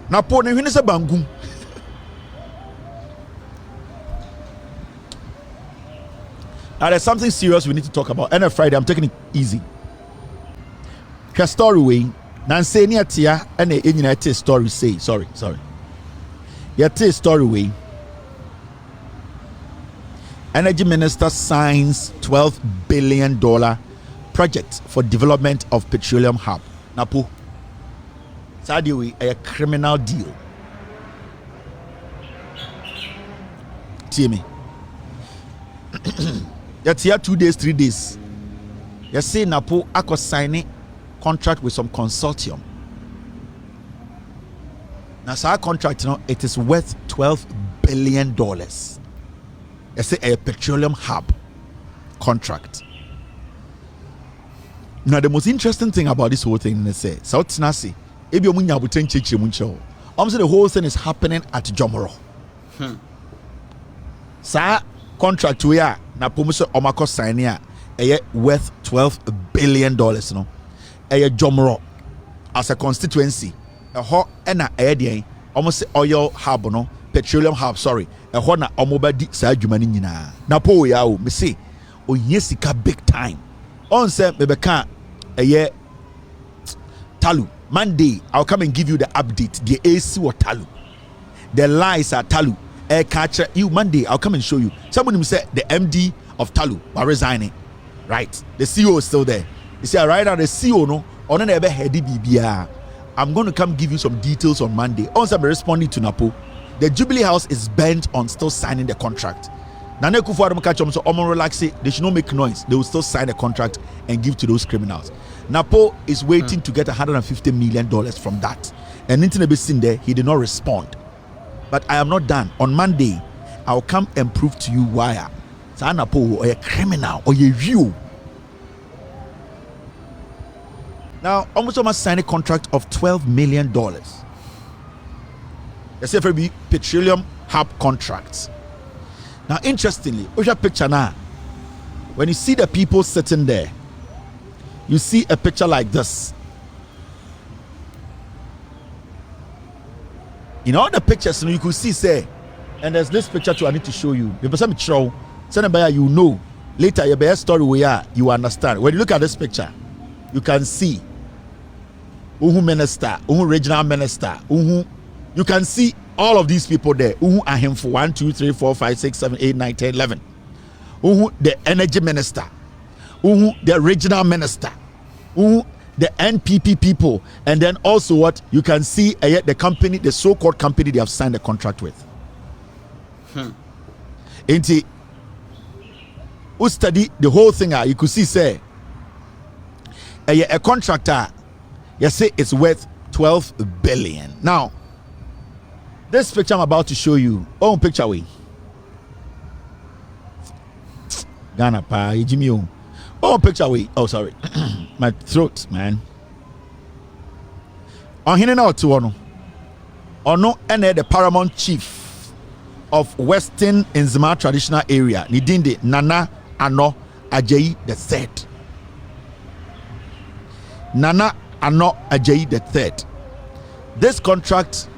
Napo, ne hwene se bangum. Now there's something serious we need to talk about. And on Friday, I'm taking it easy. Her story way. Nancy ni atia and the United story say. Sorry. Yet story way. Energy Minister signs $12 billion project for development of Petroleum hub. Napo. Sadiwi a criminal deal. See me. Yet here 2 days, 3 days. You see Napo ako signing contract with some consortium. Now so our contract, you know, it is worth $12 billion. You see a petroleum hub contract. Now the most interesting thing about this whole thing is say South Nasi, the whole thing is happening at Jomoro. Sa contract we are na promotion omako sign here worth $12 billion, no. Jomoro as a constituency. A ho ena de almost oil hub, no, petroleum hub, sorry. A ho na omobadi sa adwumani nyina. Napo ya o me say o yesika big time. On say me beka Talu. Monday I'll come and give you the update. The AC or Talu. The lies are Talu. Catcher you Monday I'll come and show you. Someone said the MD of Talu are resigning. Right. The CEO is still there. You see, right now the CEO no on never heady BBR. I'm going to come give you some details on Monday. Also, I'm responding to Napo. The Jubilee House is bent on still signing the contract. Nane Kufuor catch them so relax it. They should not make noise. They will still sign the contract and give to those criminals. Napo is waiting to get $150 million from that. And Internet seen there, he did not respond. But I am not done. On Monday, I'll come and prove to you why. So Napo or a criminal or a you. Now, almost signed a contract of $12 million. Let's say for petroleum hub contracts. Now, interestingly, what's your picture now? When you see the people sitting there, you see a picture like this. In all the pictures, you could see, say, and there's this picture too I need to show you. The person show, send by you know. Later, your best story we are, you understand. When you look at this picture, you can see minister, regional minister, you can see all of these people there. Are him for 1, 2, 3, 4, 5, 6, 7, 8, 9, 10, 11. The energy minister, the regional minister, the NPP people, and then also what you can see the company, the so-called company they have signed a contract with. Ain't who study the whole thing? You could see say a contractor. You say it's worth $12 billion. Now, this picture I'm about to show you. Oh, picture way. Ghana pa, Jimmy. Oh, picture way. Oh, sorry, my throat, man. On here now to ono. Ono ene the paramount chief of Western Nzima traditional area. Nidinde Nana Ano Ajayi the third. Nana Ano Ajayi the third. This contract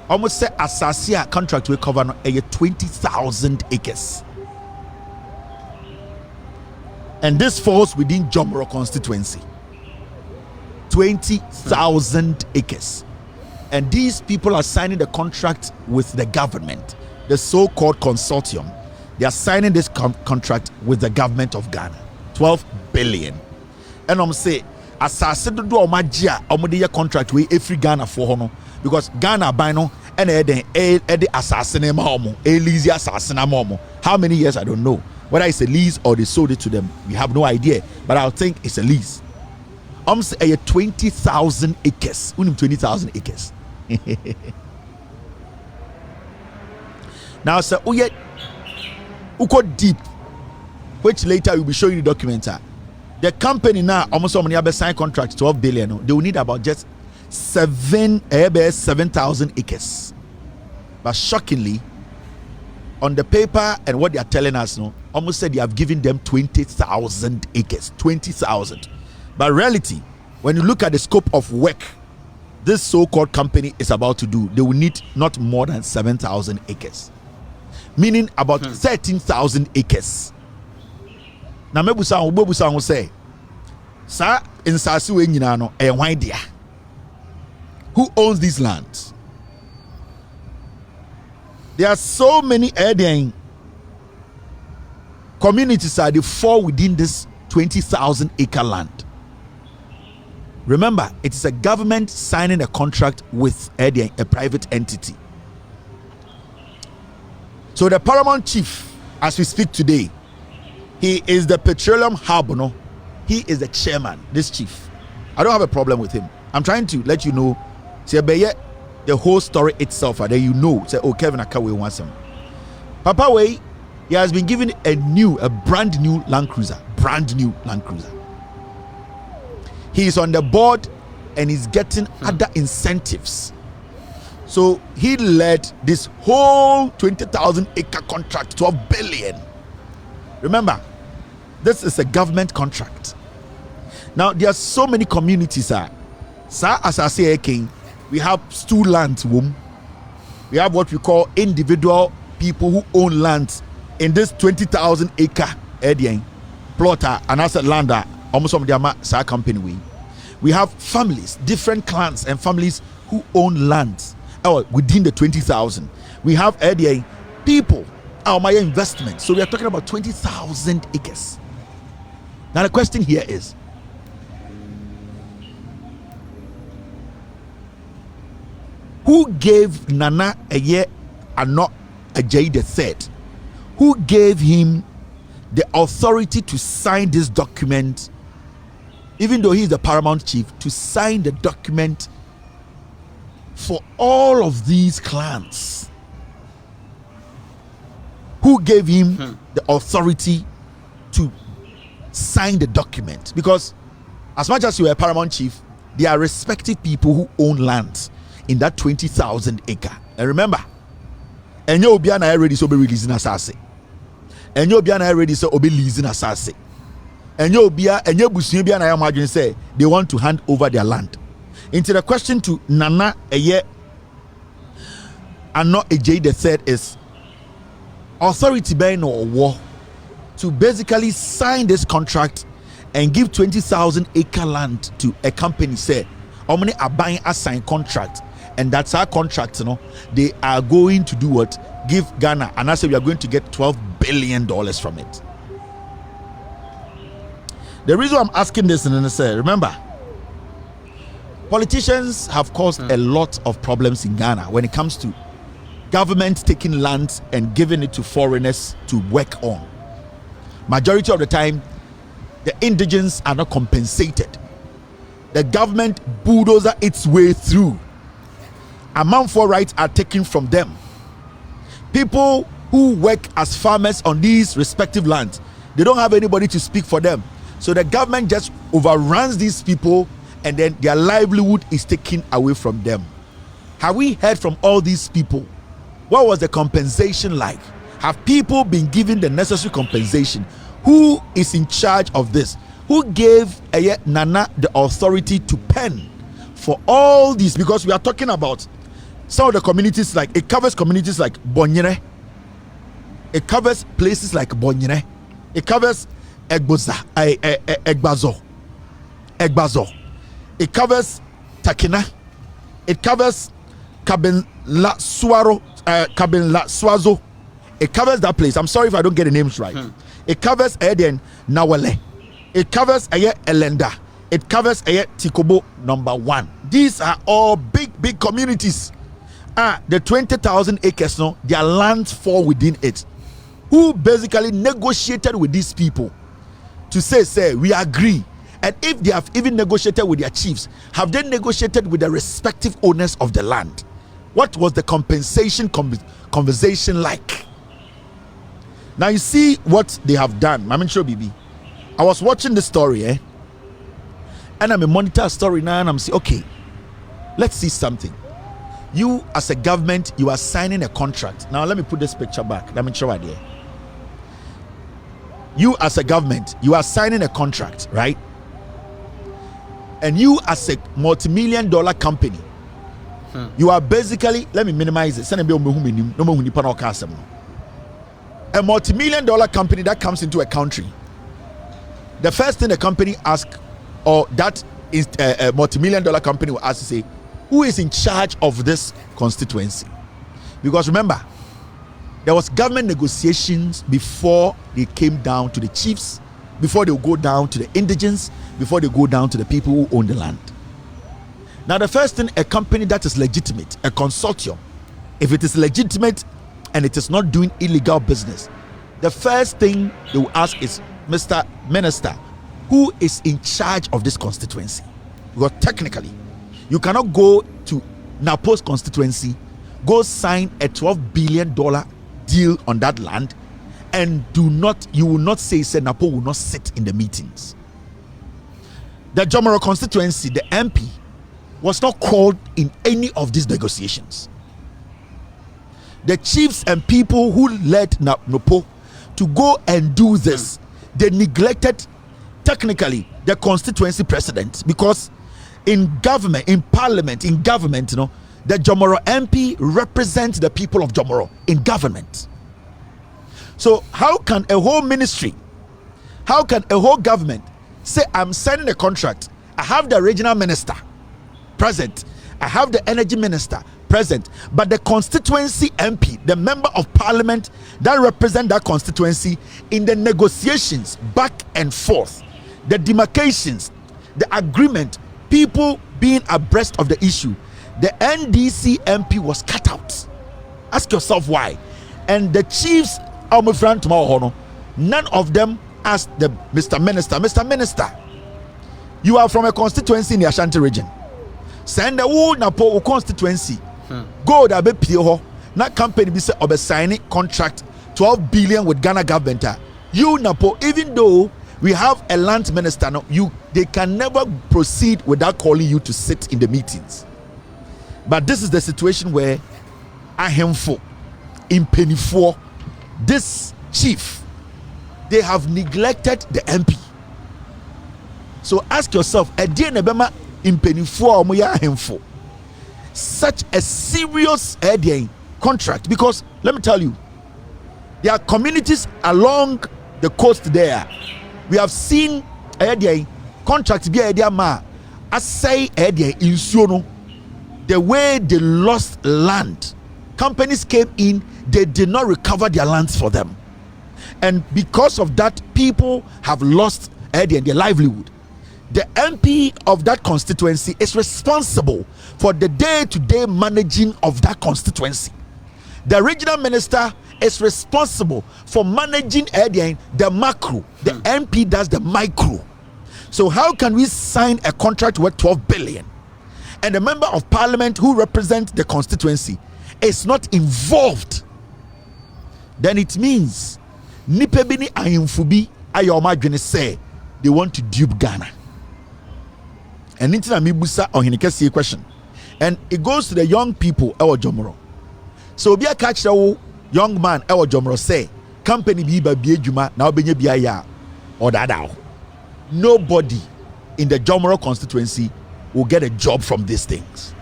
almost say Asasia contract will cover 20,000 acres. And this falls within Jomoro constituency. 20,000 acres. And these people are signing the contract with the government, the so-called consortium. They are signing this contract with the government of Ghana. 12 billion. And I'm saying, as I said, do omagia omodia contract we every Ghana for hono, because Ghana by no and the assassin momo, a lease assassin momo. How many years I don't know. Whether it's a lease or they sold it to them, we have no idea. But I think it's a lease. Say 20,000 acres. 20,000 acres. Now, sir, we go deep, which later we'll be showing you the document. The company now almost how many sign contracts 12 billion. They will need about just 7,000 acres. But shockingly, on the paper and what they are telling us now, almost said they have given them 20,000 acres. 20,000. But reality, when you look at the scope of work this so-called company is about to do, they will need not more than 7,000 acres, meaning about 13,000 acres. Now mebusa will say, sir, in Sasiwe Ninano, why dia? Who owns these lands? There are so many Eden communities that they fall within this 20,000 acre land. Remember, it is a government signing a contract with a private entity. So the paramount chief, as we speak today, he is the Petroleum hub. No, he is the chairman. This chief, I don't have a problem with him. I'm trying to let you know, say, the whole story itself, and then you know, say, oh, Kevin Akawe wants him. Papa Way, he has been given a brand new Land Cruiser. He is on the board and he's getting other incentives. So he led this whole 20,000 acre contract, 12 billion. Remember, this is a government contract. Now there are so many communities. Sir, as I say, King, we have stool lands. We have what we call individual people who own lands in this 20,000 acre area, plotter and asset lander. Almost some of the Sa company. We have families, different clans and families who own lands within the 20,000. We have people, my investment. So we are talking about 20,000 acres. Now the question here is, who gave Nana Acheampong the third? Who gave him the authority to sign this document, even though he is the paramount chief, to sign the document for all of these clans? Who gave him the authority to sign the document? Because as much as you are a paramount chief, there are respective people who own land in that 20,000 acre. And remember, and you be ready so be releasing asase. And you be ready so be leasing asase. And you be imagine say they want to hand over their land. Into the question to Nana Acheampong the third is, authority by no war to basically sign this contract and give 20,000 acre land to a company, say how many are buying a signed contract, and that's our contract, they are going to do what? Give Ghana, and I say we are going to get $12 billion from it. The reason I'm asking this, and say, remember, politicians have caused a lot of problems in Ghana when it comes to government taking land and giving it to foreigners to work on. Majority of the time, the indigents are not compensated. The government bulldozer its way through. Amount for rights are taken from them. People who work as farmers on these respective lands, they don't have anybody to speak for them. So the government just overruns these people, and then their livelihood is taken away from them. Have we heard from all these people? What was the compensation like? Have people been given the necessary compensation? Who is in charge of this? Who gave Nana the authority to pen for all these? Because we are talking about some of the communities, like it covers communities like Bonyere, it covers places like Bonyere, it covers Egbazo, it covers Takina, it covers Swazo. It covers that place. I'm sorry if I don't get the names right. It covers Eden Nawale. It covers Elenda. It covers Tikobo number 1. These are all big communities. The 20,000 acres, no, their lands fall within it. Who basically negotiated with these people to say we agree. And if they have even negotiated with their chiefs, have they negotiated with the respective owners of the land? What was the compensation conversation like? Now you see what they have done. I was watching the story, and I'm a monitor story now, and I'm saying, okay, let's see something. You as a government, you are signing a contract. Now let me put this picture back. Let me show it here. You as a government, you are signing a contract, right? And you as a multi-million-dollar company, you are basically, let me minimize it. A multi-million-dollar company that comes into a country, the first thing the company asks, or that is a multi-million-dollar company will ask to say, who is in charge of this constituency? Because remember, there was government negotiations before they came down to the chiefs, before they go down to the indigents, before they go down to the people who own the land. Now the first thing, a company that is legitimate, a consortium, if it is legitimate and it is not doing illegal business, the first thing they will ask is, Mr. Minister, who is in charge of this constituency? Because technically, you cannot go to Napo's constituency, go sign a $12 billion deal on that land, and you will not say Napo will not sit in the meetings. The Jomoro constituency, the MP, was not called in any of these negotiations. The chiefs and people who led Napo to go and do this, they neglected technically the constituency president, because in government, in parliament, in government, the Jomoro MP represents the people of Jomoro in government. So how can a whole ministry, how can a whole government say, I'm signing a contract, I have the regional minister present, I have the energy minister present, but the constituency MP, the member of parliament that represent that constituency, in the negotiations back and forth, the demarcations, the agreement, people being abreast of the issue, the NDC MP was cut out. Ask yourself why. And the chiefs, none of them asked the Mr. Minister, you are from a constituency in the Ashanti region. Send the whole Napo constituency. Go to the not company be say obe signing contract 12 billion with Ghana government. You Napo, even though we have a land minister, they can never proceed without calling you to sit in the meetings. But this is the situation where Acheampong in Penny 4, this chief, they have neglected the MP. So ask yourself, in Penny 4 Acheampong, such a serious contract, because let me tell you, there are communities along the coast there. We have seen contract be I say in Siono, the way they lost land, companies came in, they did not recover their lands for them, and because of that, people have lost their livelihood. The MP of that constituency is responsible for the day-to-day managing of that constituency. The regional minister is responsible for managing the macro. The MP does the micro. So how can we sign a contract worth 12 billion and the member of parliament who represents the constituency is not involved? Then it means Nipebini Ayimfubi Ayomadwene say they want to dupe Ghana. And into Mibusa or Hinikesi question. And it goes to the young people, our Jomoro. So be a catch the young man, our Jomoro say, company be by Juma, now be ya or that. Nobody in the Jomoro constituency will get a job from these things.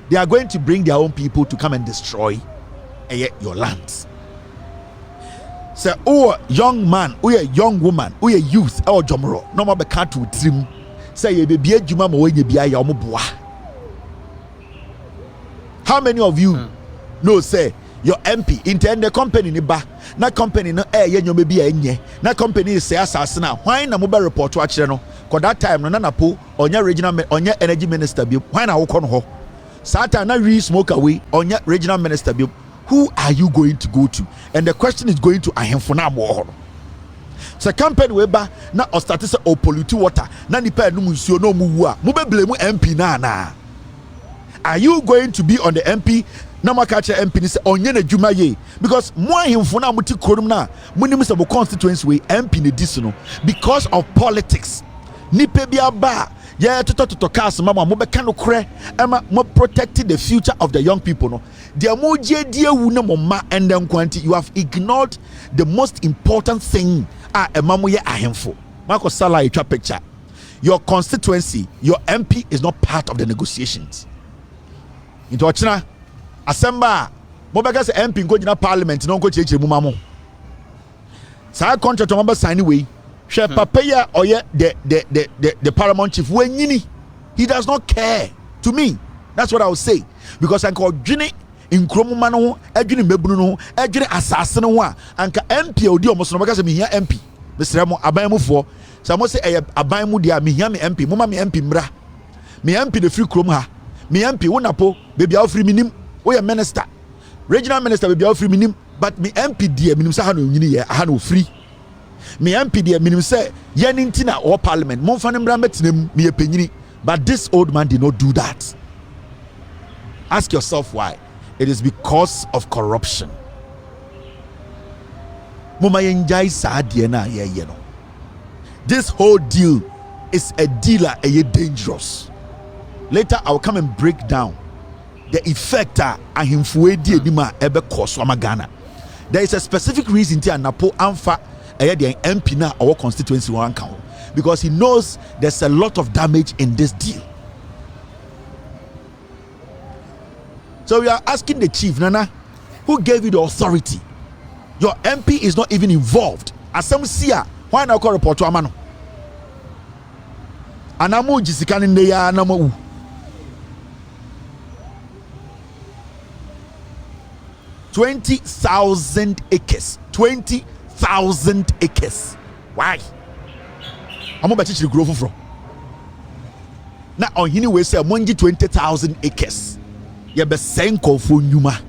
They are going to bring their own people to come and destroy your lands. So, oh, young man, oh, young woman, oh, youth, our Jomoro, no more be cut to trim. Say, ye be Juma, how How many of you know say your MP intend the company ni ba na company no ye nyome bi enye na company say asase na why na mo be report to Acheampong no cause that time no na Napo onya regional onya energy minister bi why na wo no ho satan na we smoke away onya regional minister bi who are you going to go to? And the question is going to Aheamfo na mo ho. So campaign we ba na o start say o pollute water na nipa enu nsuo no mu wu a mo be blame MP na. Are you going to be on the MP? Na maka che MP ni say onye na dwuma ye because mo Aheamfo na mo ti korum na mo nim say mo constituency we MP ne dis no because of politics. Nipa bi aba yeah, to cast mama mo be no kre ema mo protecting the future of the young people no. Dia mo je dia wu na mo ma and then quantity you have ignored the most important thing ema mo ye Aheamfo. Marco Sala etwa picture. Your constituency, your MP is not part of the negotiations. Into Otchere Asemba mo be say MP go jina parliament no go chechire mu mamo. Sa contract mo be sign away. Papa ya oye the paramount chief wenyini, he does not care. To me, that's what I would say, because anka odwene nkromuma no adwene mebunu no adwene asase no a anka MP odi omoso no baka se mehia MP mesrɛ mo abanmufo sa mo se abanmu dia mehia me MP moma me MP mra me MP de free krom ha me MP wo Napo baby a free minim wo ye minister regional minister baby a free minim but me MP dia minim sa ha no nyini ye ha no free me MP de minim say yeni ntina or parliament mon fa ne mbra metinem me penyini, but this old man did not do that. Ask yourself why. It is because of corruption. Mama yenjai sa de na ye no. This whole deal is a dealer dangerous. Later I will come and break down the effect Aheamfo edi edima ebe koso Ghana. There is a specific reason to Napo amfa the MP na our constituency one count because he knows there's a lot of damage in this deal. So we are asking the chief, Nana, who gave you the authority? Your MP is not even involved. As some see, why not call report to Amano? Anamu jisikan in the anamu. $20,000 acres. 20,000 acres. Why? I'm about to grow from. Now on hini we say monji 20,000 acres. You be saying for Numa.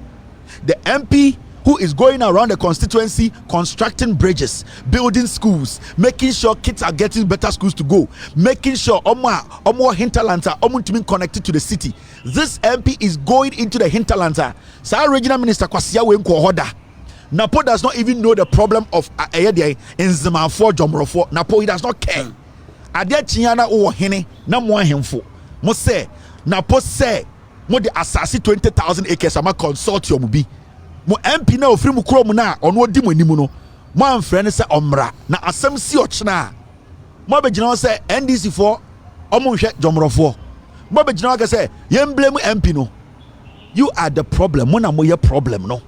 The MP who is going around the constituency constructing bridges, building schools, making sure kids are getting better schools to go, making sure omo hinterlands are connected to the city. This MP is going into the hinterlands. Sa regional minister Kwasia we nko hoda. Napo does not even know the problem of in Zimafo Jomrofo. Napo, he does not care. Adia Chiana o hene na mo Aheamfo. Mo say Napo say mo de asasi 20,000 acres ama consortium bi. Mo MP na ofri mu krom na ono di mo nimu no. Mo amfre ne say omra na asem si Otchere. Mo be gina say NDC for omo hwe Jomrofo. Mo be gina say yem blame MP no. You are the problem. Mo na mo ye problem no.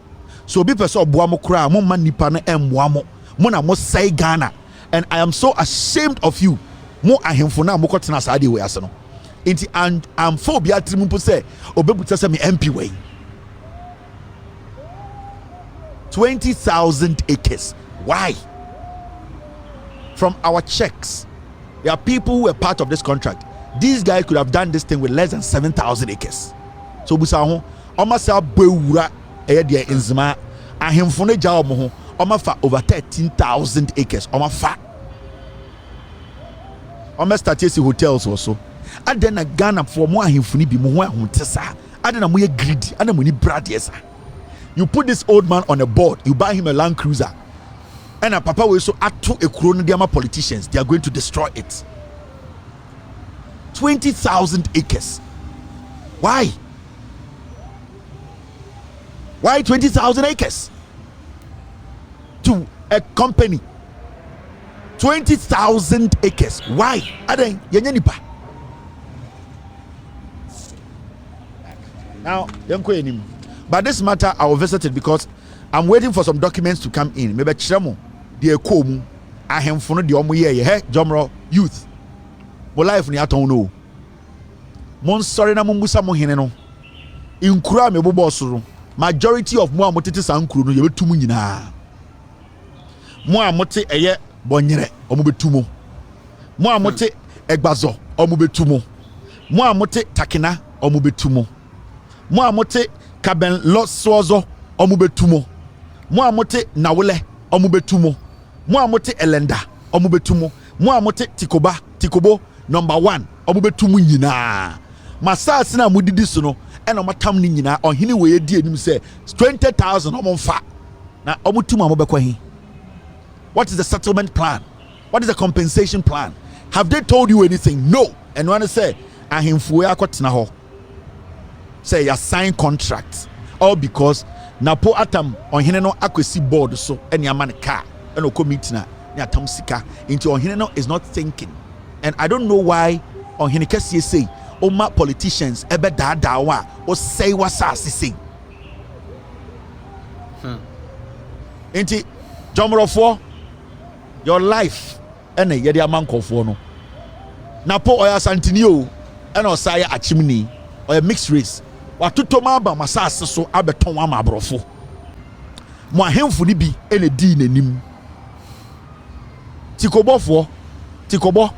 So be person boa mo kra mo man nipa na emboa mo na mo say Ghana, and I am so ashamed of you. Mo Aheamfo na mo kotena saade we ase no. Inti am phobia trimpo say obebuta say me MP way. 20,000 acres. Why? From our checks, there are people who were part of this contract. These guys could have done this thing with less than 7,000 acres. So busa ho almost a bewura area in Zima Aheamfo ne ja omo ho omafa over 13,000 acres omafa omo start see hotels also and then a Ghana for more Aheamfo ni bi mo ho ahontesa and then mo ye greedy and mo ni bradies. You put this old man on a board, you buy him a Land Cruiser, and a papa will so ato a crown diama politicians, they are going to destroy it. 20,000 acres. Why 20,000 acres to a company? 20,000 acres. Why? Aden yenyanipa. Now, but this matter I will visit it because I'm waiting for some documents to come in. Maybe chiramo de ekomu Aheamfo no de omo ye he Jomro youth. Mo life ni aton no. Mon sorry na mo musa mo hene no. inkura me bobo soro majority of mo amotete sankuru no ye betum nyina mo amote eye bonyere omo betumo mo amote egbazo omo betumo mo amote takina omo betumo mo amote kaben losozo omo betumo mo amote nawole omo betumo mo amote elenda omo betumo mo amote tikobo number 1 omo betumo nyina masase na mudidi so no ena matam ni nyina ohini we di enim say 20,000 omo mfa na omo tuma mo bekwa hi. What is the settlement plan? What is the compensation plan? Have they told you anything? No. And when I say ahimfuwe akotena ho say you sign contract all because Napo atam ohine no akwesi board so eni ama ne car eno committee na atam sika into ohine no is not thinking. And I don't know why ohine kese say oma politicians ebe da wa o say wasase say enti jomrofo your life ene yede amankofo no Napo oya santini o ene osaya achimni oya mixed race watoto ma ba masase so abeton ama abrofo mo ahemfo ni bi ene di nanim tikobo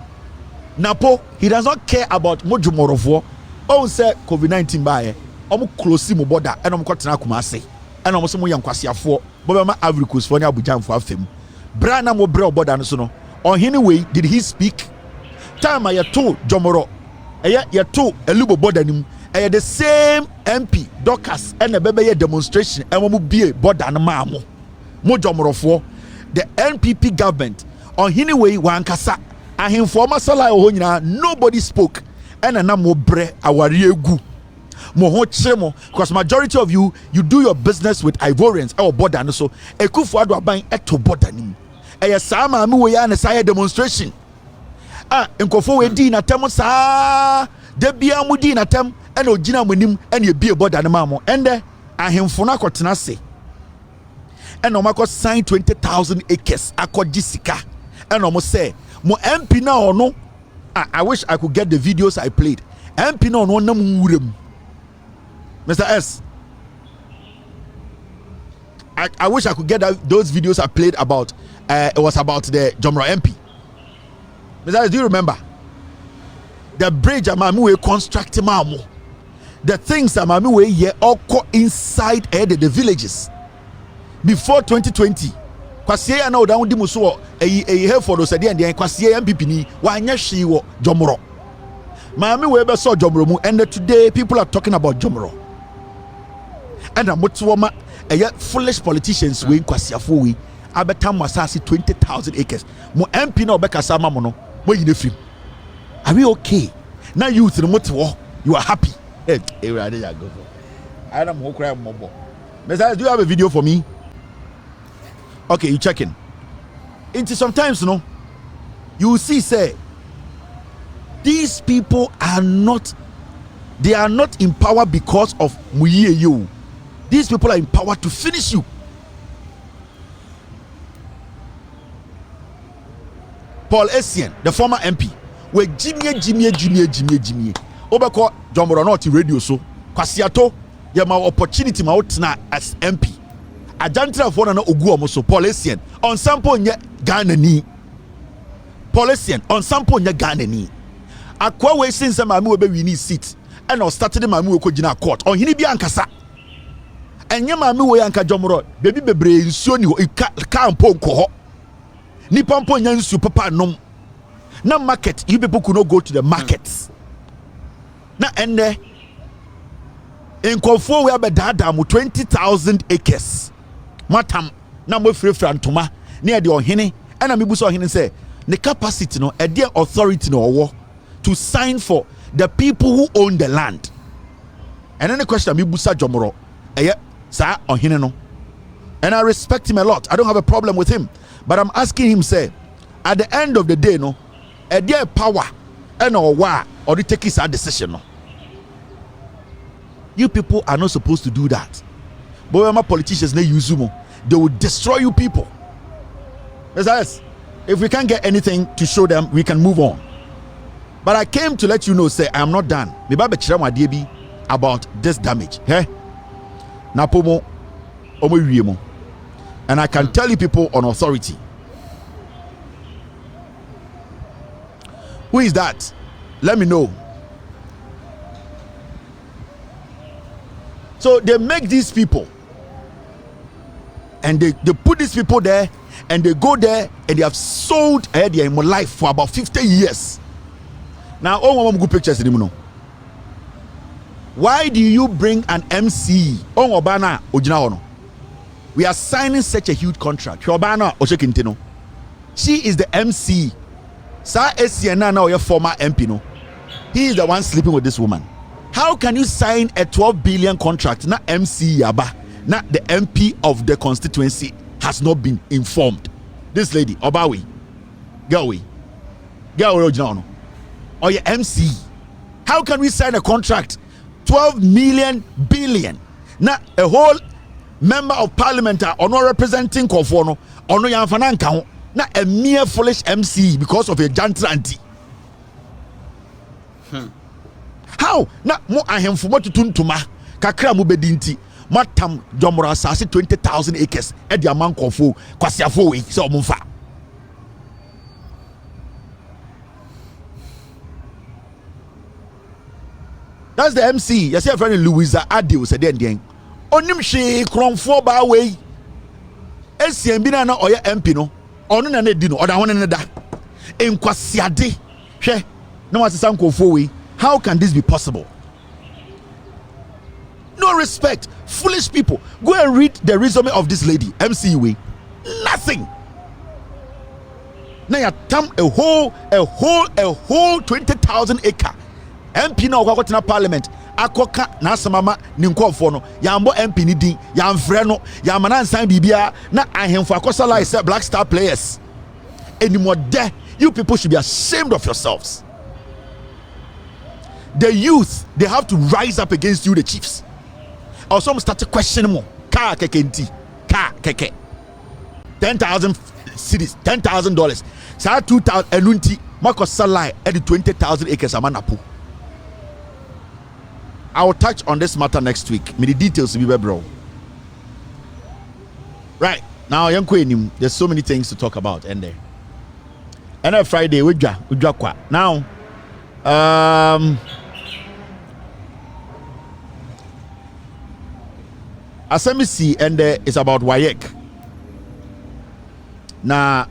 Napo he does not care about mojumorofo on say COVID-19 bae omo close mo border ene omo kwatena Kumase ene omo so mo yankwasiafo bobema Africans for ni Abujanfo afem Bryan na mo bre border no so no on anyway did he speak time ya to jomoro ya to elubo border nim the same MP Dorcas and the baby demonstration and we be border na mo jomorofo the NPP government on anyway wan kasa ahemfo masala ho nyina nobody spoke and na mo bre awari egu mo ho chemo because majority of you do your business with Ivorians or border no so ekufo ado aban eto border nim saa ma me we ya na say demonstration nkofo we di na tem saa de bia mu di na tem ena ogina monim ena ebie border na mamo ende ahemfo na kotena se ena omako sign 20,000 acres akodi sika ena omo say mo MP na ono I wish I could get the videos I played MP na ono nam wurem Mr. S I wish I could get those videos I played about it was about the Jomro MP. Mr. S, do you remember the bridge amami we construct mamu the things amami we here all inside the villages before 2020 kwasiye ya na oda ndi muso here for those dey and kwasiye MPP ni wanya hwi wo Jomro mami we be so Jomro mu and today people are talking about Jomro and amotwoma foolish politicians we kwasiafo we abetam wasasi 20,000 acres mo MP na obekasa ma mo no mo yine fim. Are we okay now? Youth no moto you are happy. Hey, where dey go for I am ho cry mobo. Mr. Do you have a video for me? Okay, you checking into sometimes no you see say these people are not in power because of muye you. These people are in power to finish you. Paul Essien, the former MP, we Jimmy. Obeko Jomro not radio so. Kwasiato, ya ma opportunity ma otna as MP. Ajantra for na ogu omoso Paul Essien. On sample nye Ghana ni. Paul Essien on sample nye Ghana ni. Akwa we since mami we be wini seat. And on started mami we ko gina court. On hini bi ankasa. Enye mami we anka Jomro, baby bebre nsuo ni ho ka mpon ko ho. Ni pampo nyansu papa nom na market you people could not go to the markets na ende nkofo we abedada mu 20,000 acres matam na mo frefra ntoma na de ohene na mebuso ohene say the capacity no e dey authority no owo to sign for the people who own the land. And then the question mebusa Jomro sa ohene no, and I respect him a lot. I don't have a problem with him. But I'm asking him, say, at the end of the day, no, a dear power and or why or the take his decision. No. You people are not supposed to do that. But when my politicians they use you, they will destroy you people. Besides, if we can't get anything to show them, we can move on. But I came to let you know, say, I am not done. Me ba be chira mo ade bi about this damage. Hey, Napo mo, omo wie mo. And I can tell you people on authority. Who is that? Let me know. So they make these people, and they put these people there, and they go there, and they have sold their life for about 50 years. Now, all good pictures in the why do you bring an MC? We are signing such a huge contract. She is the MC. Sa Esiena now your former MP no. He is the one sleeping with this woman. How can you sign a 12 billion contract? Na MC Yaba, na the MP of the constituency has not been informed. This lady, Obawi, girl original, or your MC. How can we sign a contract? 12 million billion. Na a whole member of parliament or not representing Kofono or no Yanfanan count. Na a mere foolish MC because of a jantranti. How na mo ahemfo to tuntuma kakra mo bedinti matam jomora asase 20,000 acres e dia man kofo kwasiafo we se omfa. That's the MC. You see a friend Louisa Adom said den onim hwe kronfo ba we esiem bi na oye MP no ono na di no oda ho ne da enkwasiade hwe na wasesa nkofo we. How can this be possible? No respect. Foolish people. Go and read the resume of this lady. MCUA. Nothing. Now you tam a whole 20,000 acre. MP na okwa na parliament. Akoka na asamama ni nkofo no. Yambo MP ni din. Yamfre no. Yamana nsan bibia na ahemfo akosa like Black Star players. Anymore there. You people should be ashamed of yourselves. The youth, they have to rise up against you, the chiefs. Or some start to question more. Car keke 10,000 cities, $10,000. Sa 2,000 enunti Marcos Salai at the 20,000 acres of Napo. I will touch on this matter next week. Me the details will be bro. Right now, there's so many things to talk about, and there. And on Friday, we kwa now. Asemisi and it's about WAEC. Now,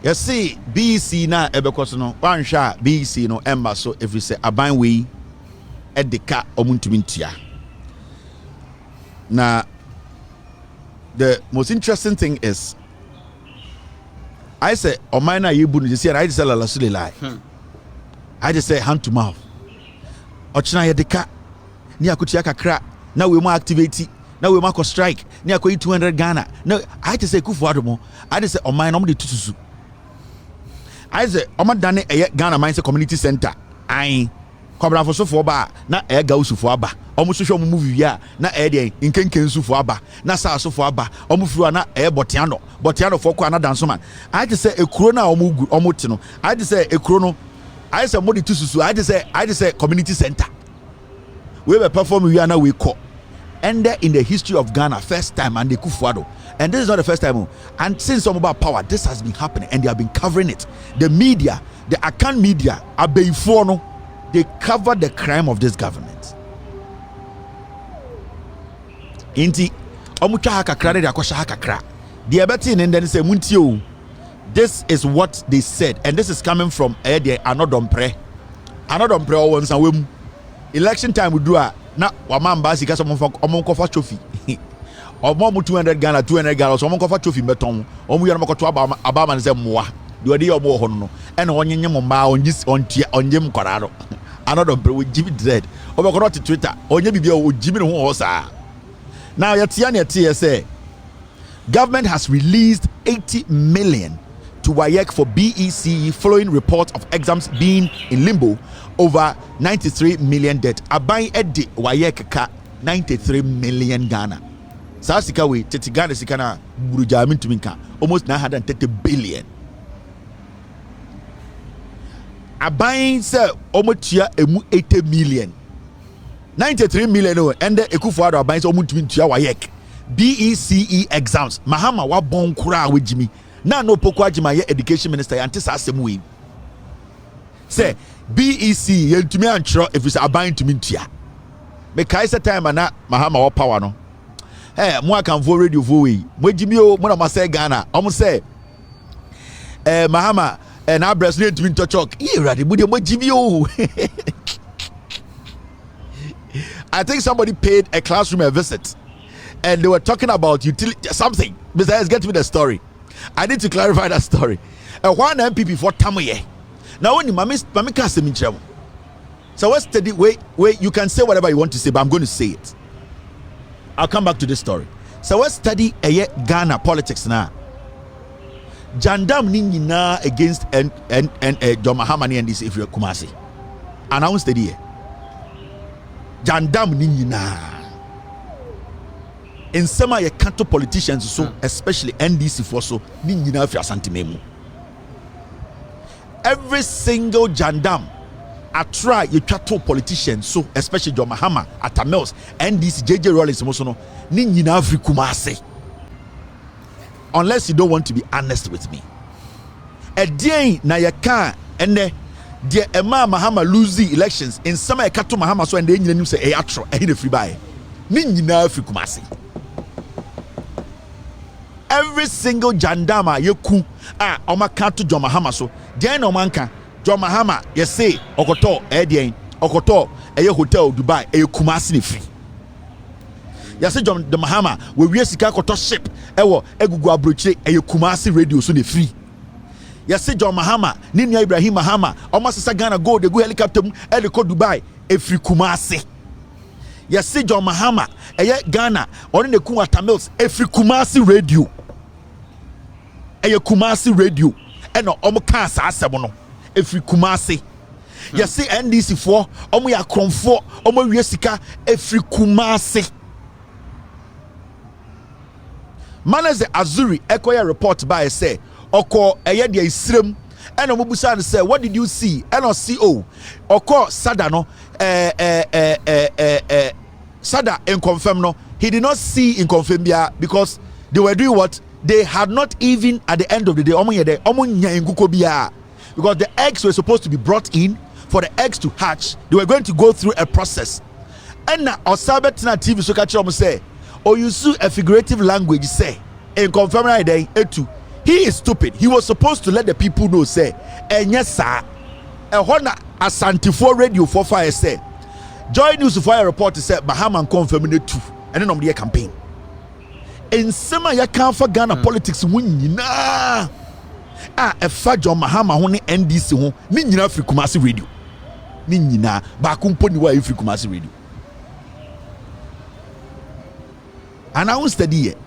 you see, BC na ebekos no one shot BC no emba so if we say aban we at the car omuntumintia. Now, the most interesting thing is, I say, "O mina yibu ni jisi." I just say la sule lie. I just say hand to mouth. Ochina ya deka ni akutia kakra na we mo activate na we mo strike ni akoyi 200 Ghana. No, I just say kufu adomo. I just say o mina no de tutusu. I say o ma dane Ghana Mindset Community Center. Ai kwabra fo so fo ba na gausu fo aba. Omo so hwe movie ya na de nkenken su fo aba na sa so fo aba. Omo fiwa na botiano fo kwa na dansoman. I just say ekuro na omo ti no. I just say ekuro no. I say mo de tutusu. I just say community center. We were performing we are now we call. And in the history of Ghana, first time and the Kufuado. And this is not the first time. And since some about power, this has been happening and they have been covering it. The media, the account media, Abeifono, they cover the crime of this government. Inti omucha hakakra de akosha hakakra. The abetin and then say muntio. This is what they said, and this is coming from Adom pre once and election time we do na wamamba sika so omon kofa trophy omon 200 Ghana so omon kofa trophy beton omu yano makoto abama ne se moa de odi omo ho no e na onyenye mo ma onjem korado Adom pre we give dread obekoro to Twitter onye bibia o jibi ne ho saa. Now yet say government has released 80 million to WAEC for BEC following reports of exams being in limbo over 93 million debt. Abai eddi WAEC ka 93 million Ghana. Sa sika we tete Ghana sika na buruja mintuminka almost 930 billion. aban say omotua emu 80 million 93 million no and Ekufuado aban say omontumi ntua wayek BECE exams Mahama wa bon kura we Jimmy na no poko agima ye education minister yante sa asem we say BEC yentumi antro if it's aban to ntua me kai say time na Mahama wa power no mo akan for radio for we mo Jimmy o mo na ma say Ghana omo say Mahama and our president to talk here at the Jimmy. I think somebody paid a classroom a visit and they were talking about utility something. Besides, get me the story. I need to clarify that story. One MPP for Tamoye. Now, only Mami can't say me. So, what's the way you can say whatever you want to say, but I'm going to say it. I'll come back to this story. So, let's study Ghana politics now. Jandam ni nyina against and John Mahama ni and this if you Kumasi announced the day Jandam ni nyina in some ye canto politicians so especially NDC for so ni nyina fi Asante Memu every single Jandam I try you chato politicians so especially John Mahama Atamels NDC JJ Rawlings mo so no ni nyina fi Kumasi. Unless you don't want to be honest with me. A day na ya can and the Emma Mahama lose the elections in some Kato Mahama so and then you say a atro a free buy. Nina free Kumasi. Every single jandama yoku Oma Kato John Mahama so then Omanka John Mahama you say Okoto Edian Okoto a hotel Dubai a Kumasi free. Yase John the Mahama we sika koto ship ewo egugu abrochire eye Kumasi radio so ne free. Yase John Mahama ni nua Ibrahim Mahama omasesa Ghana go de go helicopter mu e de ko Dubai e free Kumasi. Yase John Mahama eye Ghana oni ne ku Watermills e free Kumasi radio. Eye Kumasi radio e no omo ka asa asem no e free Kumasi. Yase NDC for omo ya kronfo omo wie sika e free Kumasi. Manage the Azuri Ekoya report by say Oko Eyedia Isrem and Omubusan say what did you see? And CO Oko Sadano Sada in confirm no he did not see in confirm because they were doing what they had not even at the end of the day because the eggs were supposed to be brought in for the eggs to hatch. They were going to go through a process and now Osabetina TV so catch say or you use a figurative language say in confirming day etu he is stupid. He was supposed to let the people know say and yes sir a hona Asante for radio for fire say Joy News for a report said Mahama confirming the two and then on the campaign in summer ya can't for Ghana politics win na a fajo Mahama hone NDC ho ni nyina free Kumasi radio ni nyina ba kumpo ni wa free Kumasi radio. And I will study it.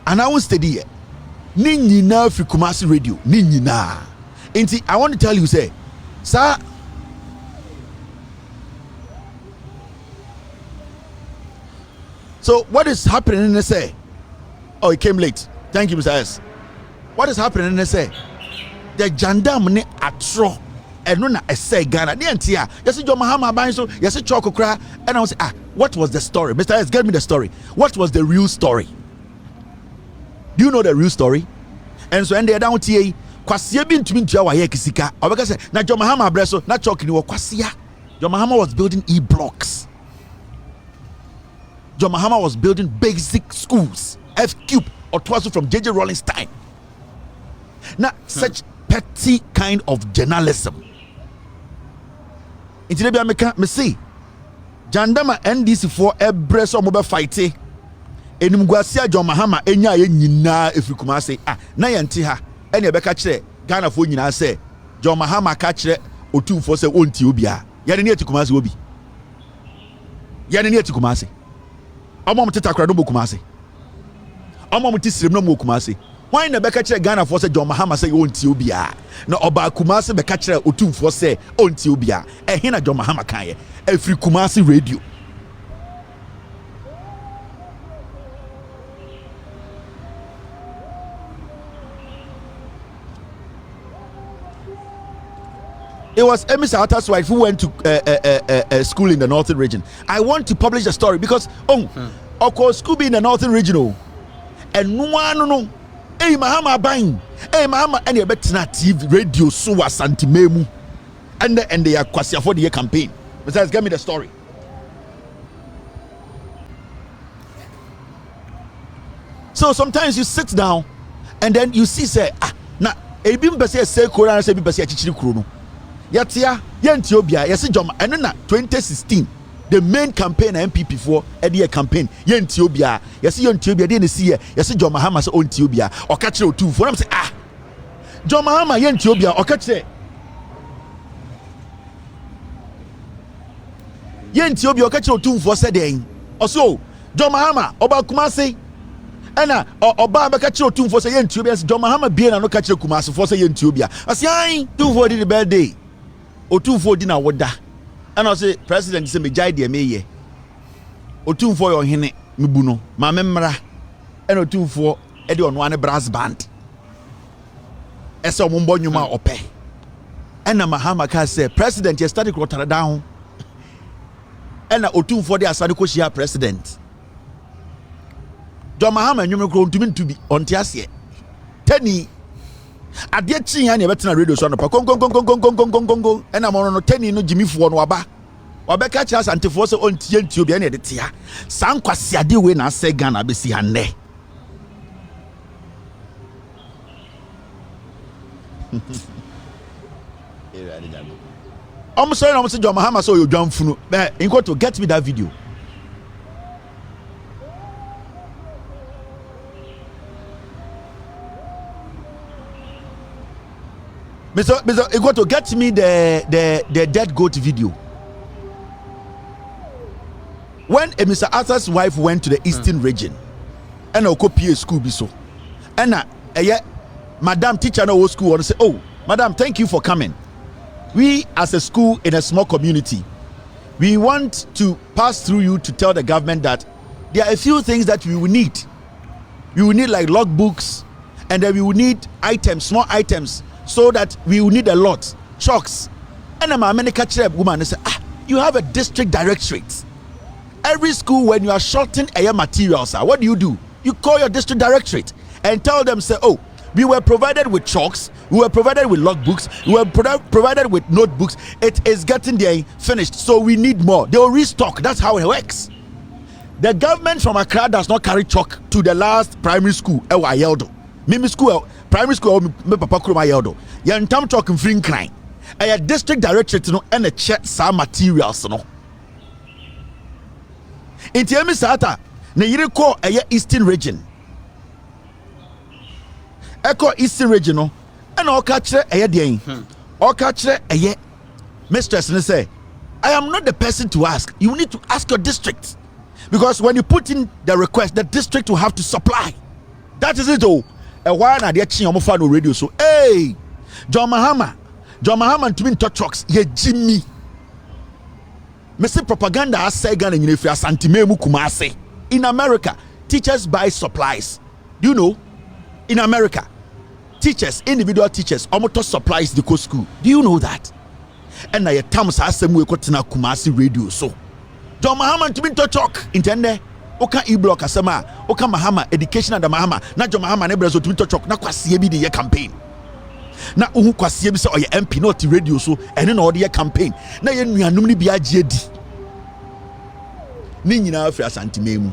And I will study it. Ni nyina fi Kumasi radio. Ni nyina. Inti, I want to tell you, say, sir. So, what is happening in the say? Oh, it came late. Thank you, Mr. S. What is happening in the say? The jandam ne atro. And no na say Ghana the entia yes John Mahama ban so yes choko kra and I was what was the story? Mr. S, get me the story. What was the real story? Do you know the real story? And so and they down tie kwasia bi ntumi ntua wa ye kisika obeka say na John Mahama breso na choko ni wo kwasia. John Mahama was building e-blocks. John Mahama was building basic schools F-Cube or twice from JJ Rawlings time. Now such petty kind of journalism. Inti na bia me see Jandama NDC for ebre so mo be fight enim guasia John Mahama enya ye nyina efiri Kumasi na ye nti ha ene be ka kire Ghana fo nyina se John Mahama ka kire otumfo se onti obia ye ne eti Kumasi obi ye ne eti Kumasi amom teta kra do Kumasi amom ti sirem no mo Kumasi why na be ka kire Ghana fo se John Mahama se onti obia na oba Kumasi be ka kire otumfo se onti obia he na John Mahama kan ye efiri Kumasi radio. It was Mr. Atter's wife who went to school in the northern region. I want to publish a story because of course school be in the northern region, and no. Hey Mahama buying, hey Mahama, and you better not TV radio so was anti-memu, and they are kwasia for the campaign. Besides, give me the story. So sometimes you sit down and then you see say na ebim pese say Koran say bi pese achichiri kuro no. Yatia Ethiopia yes Joma and na 2016 the main campaign MPP for a campaign Ethiopia yes Ethiopia dey see yes John Mahama say Ethiopia o ka kire otu for am say John Mahama Ethiopia o ka kire Ethiopia o ka kire otu for say den also John Mahama oba Kumasi ena oba be ka kire otu for say Ethiopia John Mahama be na no ka kire Kumasi for say Ethiopia asai tu for the birthday otumfo di na woda and I say president say me jai de meye otumfo yo hene mebu no ma memmra and otumfo e de ono ane brass band ese ombo nwuma ope and na Mahama ka say president ye study krotara down and na otumfo de asade ko shia president do Mahama nwum kro ntumi ntubi onte ase tani adeɛ kyi ya na ɛbɛtena radio so no pa konkonkonkonkonkonkonkonkonko ɛna mo no tani no gyimifoɔ no waba wabɛka kyerɛ asantefoɔ sɛ ɔntie ntio bia na ɛde tea saa nkwasi ade we na asɛ Ghana bɛsi ha nnɛ sorry na say John Mahama so you John Funu in go to get me that video. Mr. You got to get me the dead goat video. When Mr. Arthur's wife went to the eastern region, and I copy a school biso, and Madam teacher no school want to say, oh, Madam, thank you for coming. We as a school in a small community, we want to pass through you to tell the government that there are a few things that we will need. We will need like logbooks, and then we will need items, small items. So that we will need a lot chalks and a many catch woman say you have a district directorate. Every school when you are shorting a materials what do? You call your district directorate and tell them say, oh, we were provided with chalks, we were provided with logbooks, we were provided with notebooks, it is getting there finished, so we need more. They will restock. That's how it works. The government from Accra does not carry chalk to the last primary school Yeldo. Mimi school primary school me papa kuruma yeldo ya ntam talking free crime a district directorate no and a check some materials no inti emi sata na yire call a eastern region echo eastern region no and o ka kire a den o ka kire a mistress ne say I am not the person to ask. You need to ask your district because when you put in the request the district will have to supply. That is it. A while na de chi omo no radio so hey John Mahama ntumi to trucks ye Jimmy me say propaganda asay Ghana nyina fi asantime mu Kumasi. In America teachers buy supplies. Do you know in America teachers, individual teachers omo to supplies the co school. Do you know that? And na ye tam sa asem we ko tena Kumasi radio so John Mahama ntumi to truck intende oka e-block asema oka Mahama education and Mahama na John Mahama ne brezo tumi to chok na kwasie bi de ye campaign na ohu kwasie bi se oye MP not radio so ene na ode ye campaign na ye nuanum ni bi agye di ni nyina afri asantime mu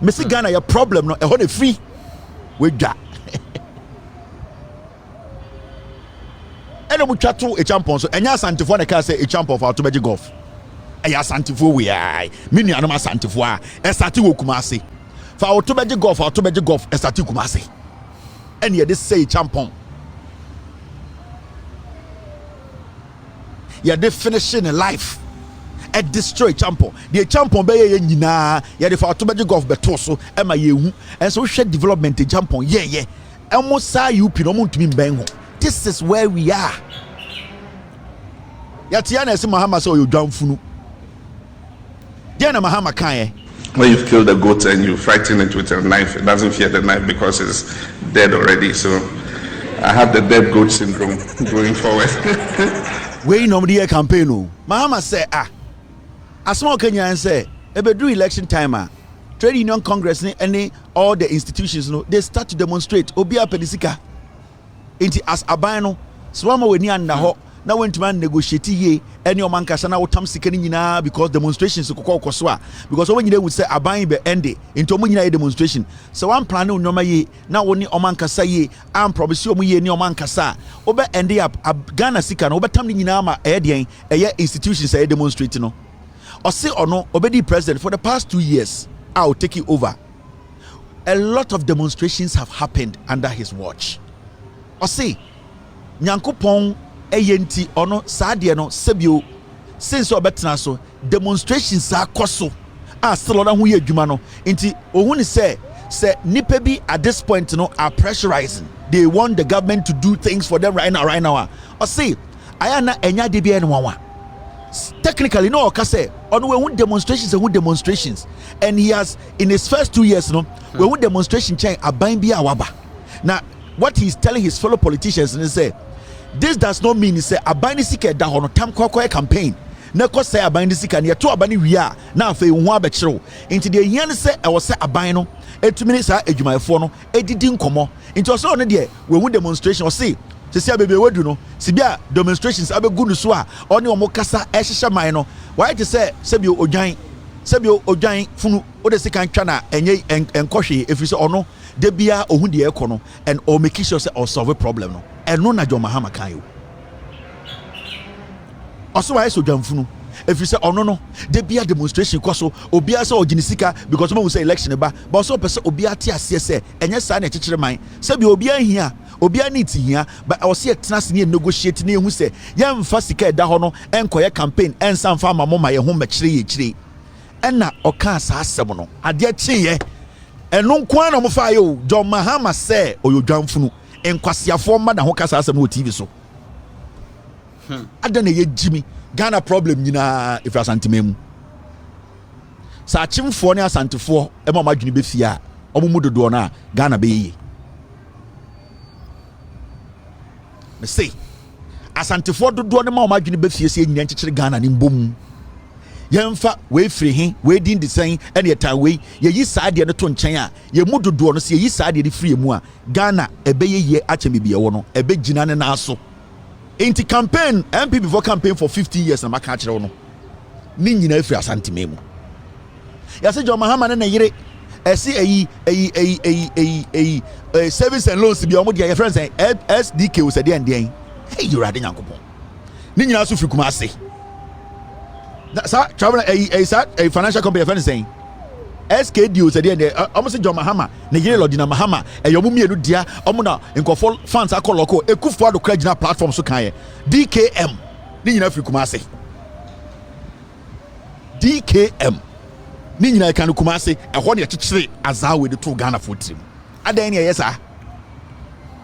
me se Ghana ye problem no e ho na free we dwa ene mu twato Acheampong so enya asantefo na ka se Acheampong for Otobeji golf ya santifo we ai me nuanom asantifo a estate wo Kumasi fa Otobeji golf estate Kumasi ene ye de say Acheampong ye de finishing a life e destroy Acheampong the Acheampong be ye nyina ye de fa Otobeji golf beto so e ma ye hu en so hwe development Acheampong ye emo sa UP no mo ntumi mben ho. This is where we are. Yatia na ese Mahama so yo dwanfunu Diana Mahama Kanye. When you've killed a goat and you frighten it with a knife, it doesn't fear the knife because it's dead already. So I have the dead goat syndrome going forward. we no dey campaign o Mahama say asmo Kenyan say ebe do election time trade union congress ni all the institutions no they start to demonstrate obi apedisika enti as aban no swama we ni anda ho na wentuma negotiate ye any omankasa na wotam sika ni nyina because demonstrations kokoko so because when you would say aban be end into omo nyina demonstration so one plan no nyoma ye na woni omankasa ye am promise omo ye ni omankasa obe end up Ghana sika no obetam ni nyina ma eye institutions eye demonstrate no or say or no obedi president for the past 2 years I'll take it over. A lot of demonstrations have happened under his watch. Or say Nyankopon eyenti ono saade no sebio since obetena so demonstrations are koso still on hu ye adwuma no nti ohun say nipa bi at this point are pressurizing. They want the government to do things for them right now. Or say ayana enya de bia no wa technically no okase on we demonstrations and he has in his first 2 years we won demonstration chain aban bi awaba. Now what he's telling his fellow politicians and say this does not mean he say aban sika da hono tam kwakwa campaign na ko say aban sika na to aban wi a na afei hu abekyerew into the yan say e wo say aban no etumi sa adwumayefo no edidi nkomo into also no de we won demonstration or say sisi abebe wedu no sibia demonstrations abegu no so a oni omo kasa ehhehye man no why to say sebio odwan funu o de sika ntwa na enye enkohwe efiri se ono de bia ohun de ekono and o make sure say or solve a problem no eno na John Mahama kan yo also why so odwan funu efiri se ono no de bia demonstration koso obia se oginisika because mo say election ba but so person obia te ase se enye sa na ekekere man sebio obia hia obia need here but I was here trans ne negotiate ne hu se yemfa sika da ho no enkoye campaign ensan fa mamo ma ye ho mekire ye kire enna oka sa asem no ade cheye eno nko na mo fa yo John Mahama se oyodwanfunu enkwasiafo ma da ho kasa asem no TV so ada na ye jimi Ghana problem nyina if asantememu sa chimfo ne asantefo e ma madwene be fia omumu dodo na Ghana be yi me say asantefo dodo ne ma o madwene be fie se nyina nkyekere Ghana ne mbom yemfa we free hin we din de sen ene eta we ye yi saade ne to nkyɛn a ye mu dodo no se ye yi saade ne free mu a Ghana ebe ye akyemebie wo no ebe gina ne na so inti campaign MP before campaign for 50 years na maka kyerɛ wo no ni nyina free asantememu ya se John Mahama ne na yire esi service and loans bi omo dia your friends say SDK wo se de ndien hey you rade Nyankopon ni nyina so free kuma ase sa travel a financial company friend saying SKD wo se de omo se John Mahama ne yire Lordina Mahama eyomo mienu dia omo na nkofo fans akoloko ekufo ado kra gina platform so kan ye DKM ni nyina free kuma ase DKM ni nyina kan kuma ase ehwo ne kyekere azawe de to Ghana for trim adan ne yesa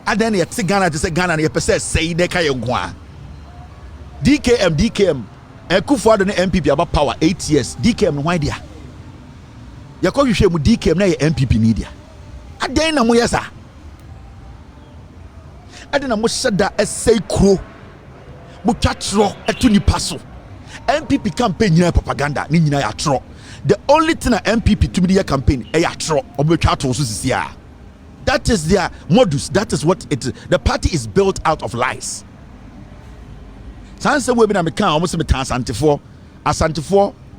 adan ne te Ghana te se Ghana ne pese sei de kai nkoa DKM Ekufuado ne MPP aba power 8 years DKM no why dia yakohwehwe mu DKM na ye MPP ni dia adan na mo yesa adan na mo hyeda esei kuro mo twatro eto nipa so MPP campaign nyina propaganda ni nyina ya tro the only thing a MPP to be their campaign ya tro obetwa to so sisia that is their modus that is what it is. The party is built out of lies sanse we be na me kan almost me tan asantefo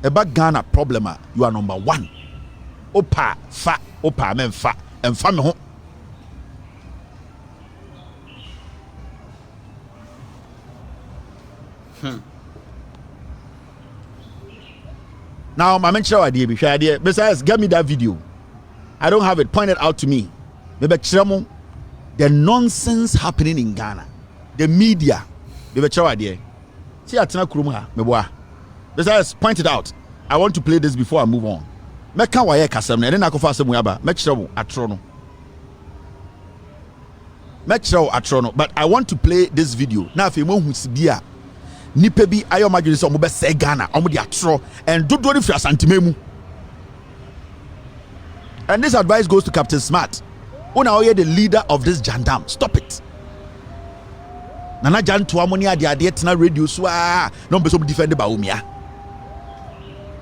eba Ghana problem you are number 1 opa memfa emfa me ho Now, my mention idea be share. Besides, get me that video. I don't have it. Point it out to me. Maybe the nonsense happening in Ghana, the media. Maybe share idea. See, I tell you, besides, point it out. I want to play this before I move on. Make can wire kasem na then I go fast some waba. Make sure atrono. Make sure atrono. But I want to play this video. Now, if you want to see nipa bi ayo madwene se omo be se Ghana omo de atro and dodo ni fia santimemu. And this advice goes to Captain Smart. Una oye the leader of this jandam. Stop it. Nana Jantua money at the Adietna radio so no be so defended by Umia.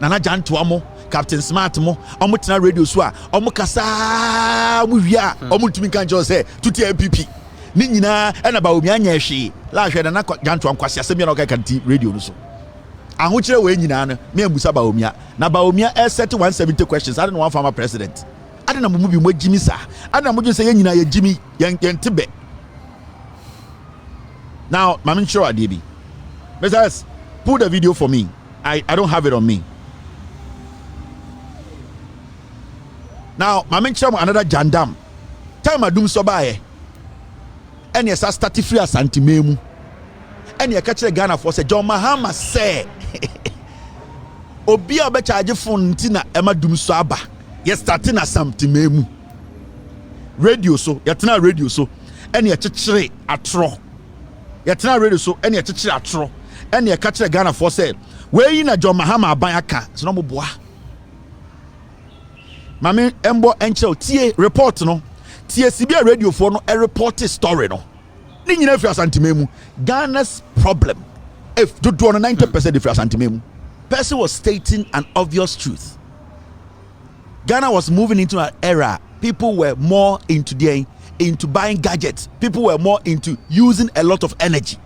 Nana Jantuamo, Captain Smart mo, Omutina radio so Omukasa Muvia, Omutimi Kanjo say to MPP. Nina and about Umia she, Lash and Nana Jantuam Quasia Semiano Kanti radio so. And which way you know, me and Musaba Umia. Now Baumia asked 170 questions. I don't know one former president. I don't know movie with Jimmy Sa. I don't know say you know Jimmy Yang Tibet. Now, I'm sure I did. Besides, put the video for me. I don't have it on me. Now, I'm sure another jandam. Tell my doom so by. And yes, I started free as anti-memu. And you catch the Ghana for say John Mahama say Obi obe charge phone tina ema dum so aba. Yes, starting as anti-memu. Radio so, yatena radio so. And you chechire atro. Yatena radio so, and you chechire atro. And you catch the Ghana for say where you na John Mahama aban aka. So no mo boa. Mame embo enche tie report no. Tie CB radio for no a report story no. Ghana's problem, if you do 90% if you are anti-memu, person was stating an obvious truth. Ghana was moving into an era. People were more into buying gadgets. People were more into using a lot of energy.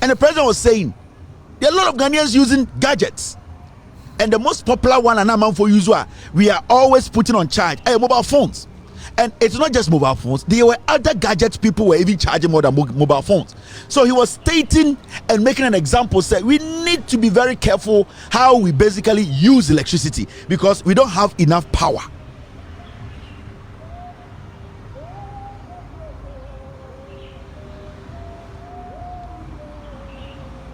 And the president was saying, there are a lot of Ghanaians using gadgets. And the most popular one and amount for user, we are always putting on charge mobile phones. And it's not just mobile phones. There were other gadgets people were even charging more than mobile phones. So he was stating and making an example, say we need to be very careful how we basically use electricity because we don't have enough power.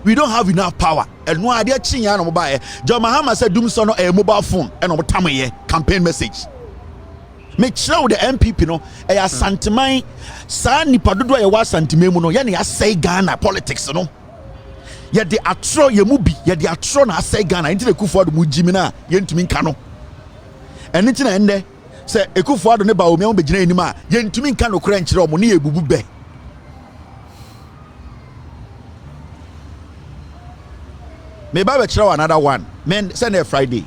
We don't have enough power. And no idea chinya no mobile. John Mahama said doom so no a mobile phone and no time campaign message. Make sure the MPP no a santimai sa nipa dodo a wa santimemu no ye na say Ghana politics no ye de atro ye mu bi ye de atro na say Ghana nti Ekufuado mu jimi na ye ntumi nka no eni nti na ende se Ekufuado ne ba omi am begina enim a ye ntumi nka no kura nkyere omo ne ye bubu be me ba be kire another one men send a Friday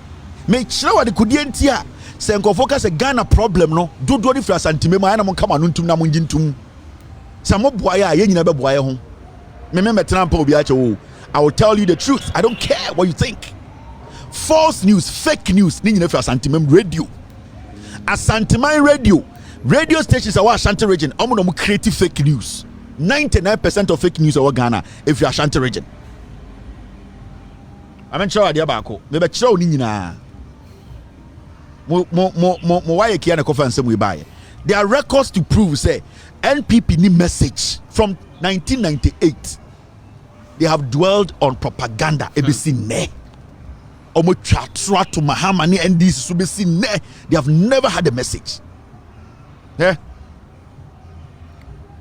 me kire wa de kudie ntia se nko focus a Ghana problem no do di fra santimemu ana mo kama no ntum na mo njintum se mo boaye a ye nyina be boaye ho me metrampa obi a che wo I will tell you the truth. I don't care what you think. False news, fake news ni nyina fra santimemu radio asantiman radio stations are Ashanti region omo no mo create fake news. 99% of fake news are Ghana if you are Ashanti region. I'm sure idea baako me be kire oni nyina mo why kia na conference we buy. There are records to prove say NPP ni message from 1998. They have dwelled on propaganda ebisi ne omo twa to Mahama ni NDC so besi ne. They have never had a message. Yeah,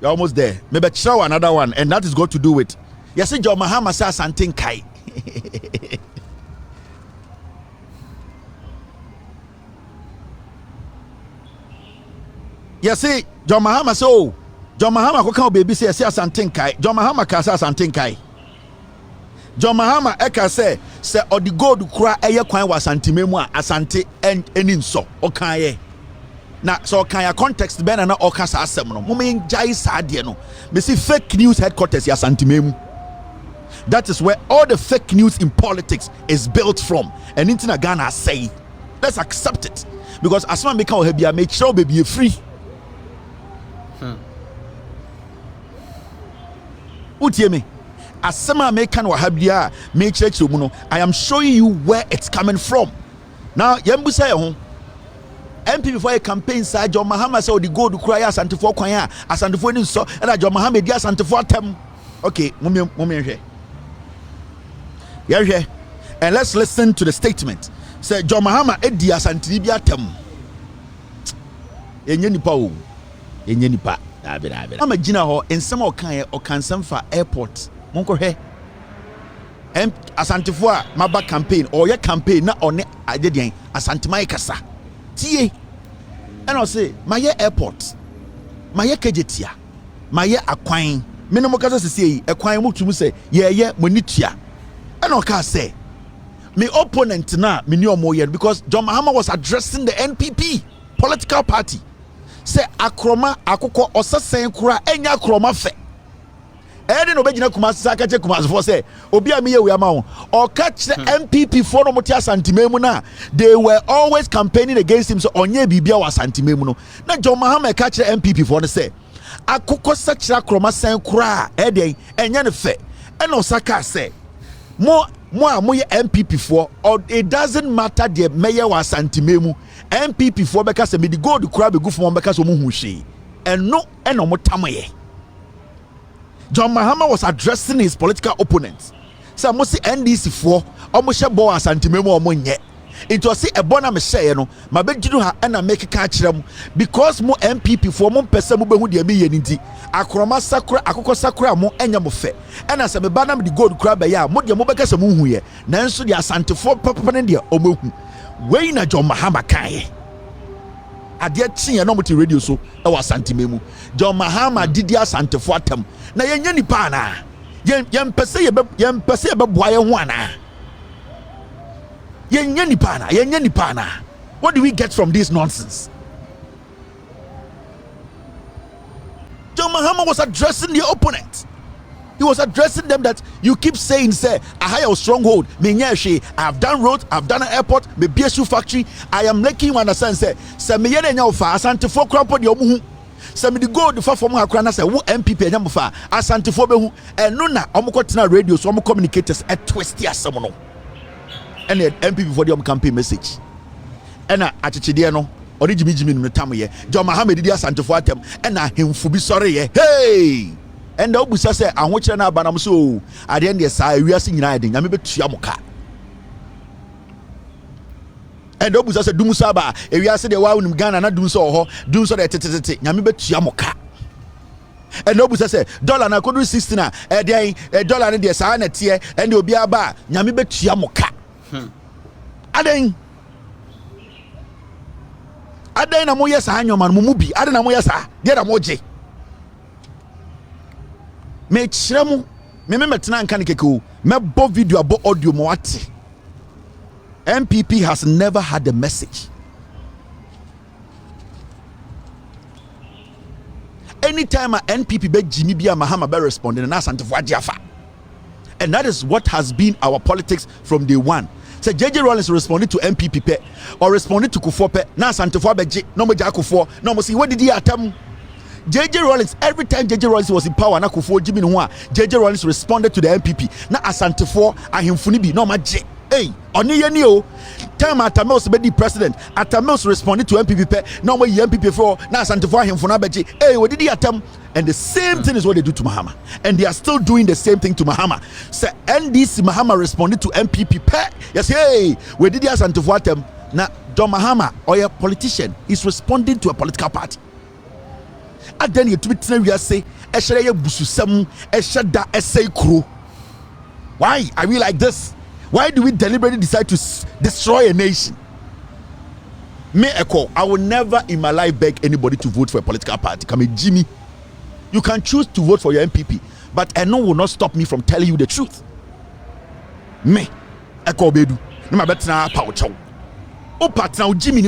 you're almost there. Maybe show another one, and that is got to do with yes, John Mahama says something kai. You see, John Mahama so John Mahama ko kan baby say asante kai. John Mahama ka say asante kai. John Mahama eka say odi gold kura eye kwan wa santimemu a asante eni nso o kan ye. Na so kan ya context be na o ka sa asem no. Mo me jai sa de no. Me see fake news headquarters ya santimemu. That is where all the fake news in politics is built from. And into Ghana say, let's accept it because as man make our baby, make sure baby free. Utie me asema American wahabia make church no. I am showing you where it's coming from. Now yembu say ho MP before a campaign side John Mahama say the go to cry asantefo kwan a asantefo ni so and John Mahama di asantefo atem. Okay, mummy hwe. Yeah, and let's listen to the statement. Say John Mahama edi asantini bi atem. Enye nipa o. Enye nipa. I'm a gina ho in some or can for airport. Monko he. Asantifua maba campaign or your campaign na on I did asantimai kasa. Tie. And I'll say my airport. My kejetia. My akwan. me no mo kasa sisi e kwan mo tum say ye monitua and o ka say me opponent na me ni omo ye because John Mahama was addressing the NPP political party say akroma akokɔ osesen kura enya akroma fe ede no begina Kumasi aka che Kumasi for say obi a me ye we ama wo o ka che NPP for no motia santimemu na they were always campaigning against him so onye bibia wa santimemu no na John Mahama ka che NPP for no say akokɔ sakira kroma sen kura ede enya ne fe ena osaka say mo ye MPP for or it doesn't matter the mayor wa santimemu MPP for because me the gold kura be go for because omo hu hwe and no eno mo tamaye. John Mahama was addressing his political opponents. So mo see NDC for omo hye bo asantimemu omo nye. It was say ebona me hye no ma be gidu ha na make ka kire mu because mo MPP for mo pese mo be hu de me ye nti akroma sakura akokɔ sakura mo enya mo fe na se me ba na me the gold kura be ya mo de mo be kase mo hu ye nanso de asantefo papapane de omo hu wey na John Mahama kan ade tie no mo ti radio so e wa santimemu John Mahama didi asantefo atam na yenya nipa na yem pese ye be boa ye ho ana yenya nipa na what do we get from this nonsense? John Mahama was addressing the opponent. He was addressing them that you keep saying, say, I have a stronghold. I have done roads, I've done an airport, the BSU factory. I am making you understand, say, me yene nyaofa, asante fo krampo di omuhu. Say me the gold for from Hakrana, say, wo MPP nyamofa, asante fo behu. And no na, omoko tina radio, so omo communicators, a twisty asamono. And the MPP for the campaign message. And Acheampong no. Ori jimi no tamu ye John Mahama didi asantefo atem na hemfu bi sori ye hey and the obusa say anwokyere na abanam so ade en de sa ewiase nyina ade nyame betua moka and the obusa say dum so aba ewiase de wa unum Ghana na dum so ho dum so de tetetete nyame betua moka and the obusa say dollar na kodu 60 na dollar ne de sa na tie and obi aba nyame betua moka aden adan na moye sa anyoma no mu bi adan na moye sa de na moje me kyeremu me metena nka ne keke me bo video abo audio mo ate MPP has never had a message. Anytime a NPP be Jimmy Bia Mahama be responding na asantefo agiafa, and that is what has been our politics from day one. So JJ Rawlings responded to MPP pe or responded to Kufuor pe na asantefo abeji no mo ja Kufuor no mo see what did he atam JJ Rawlings every time JJ Rawlings was in power na Kufuor Jimmy no a JJ Rawlings responded to the MPP na asantefo ahemfuni bi no ma je hey oni ye ni o time Atamils be the president Atamils responded to MPP pe no mo MPP for na asantefo ahemfuna abeji hey what did he atam. And the same thing is what they do to Mahama. And they are still doing the same thing to Mahama. So NDC Mahama responded to MPP. Yes, hey, we did this and to vote them. Now, John Mahama, or a politician, is responding to a political party. And then you tweet, you say, Eshaya Bususam, Eshada Essay Crew. Why are we like this? Why do we deliberately decide to destroy a nation? Me echo, I will never in my life beg anybody to vote for a political party. Come here, Jimmy. You can choose to vote for your MPP, but no will not stop me from telling you the truth. Me, Eko Bedu, no better pouch. Oh, partner, Jimmy,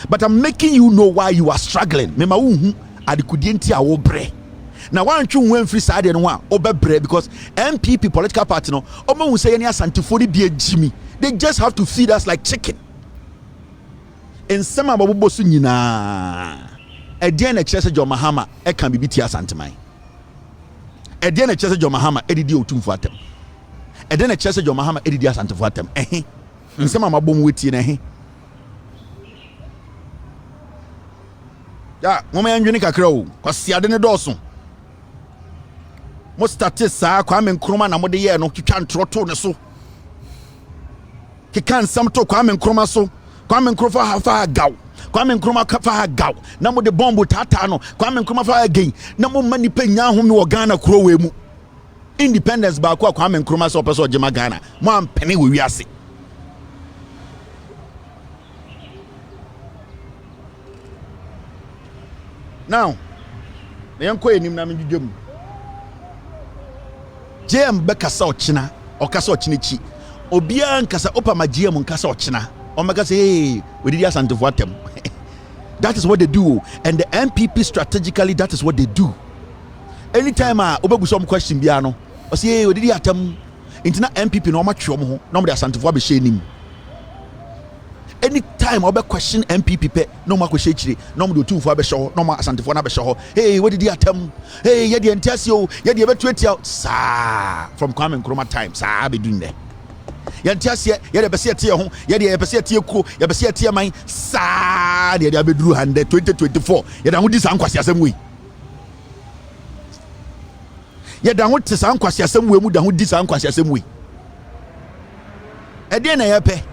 but I'm making you know why you are struggling. Me mauhu adikudienti a obre. Now, why don't you win free side and one obebre because MPP political party no. Omo will say any asantifoni be a Jimmy. They just have to feed us like chicken. And some ababu sunyina. Edian Acheampong John Mahama can be BT Asantemai. Edian Acheampong John Mahama edidi otum fatem. Edian Acheampong John Mahama edidi asante fatem. Nsema mabom weti na ya mama yanjuni kakra o kwasi ade ne dɔɔso mo start saa Kwame Nkrumah na mo de ye no twitwa ntroto ne so kika nsam to Kwame Nkrumah so Kwame Nkrumah fa gaw Kwame Nkrumah fa gaw na mo de bombo tata no Kwame Nkrumah fa again na mo mani penya ho me wo Ghana kuro we mu independence ba kwa Kwame Nkrumah so person jema Ghana mo ampene we wiase now the young enim na menjudwem JM bekasa ochina okasa ochinichi obia nkasa opama JM nkasa ochina omeka say hey we did asantefo atem. That is what they do, and the MPP strategically that is what they do. Anytime obebu some question bia no o say hey we did atem intina MPP no ma twom ho no de asantefo be hye anytime obe question MPP pe no ma kwehye chire no de otumfo be hye no ma asantefo na be hye hey we did atem hey ye de entiase o ye de betu atia sa from Kwame Nkrumah time sa be doing there entiase ye de bese atia ho ye de bese atia ko ye bese atia man sa de abeduru 2024 ye da ho di sa nkwase asem we ye da ho te sa nkwase asem we mu da ho di sa nkwase asem we e de na ye pe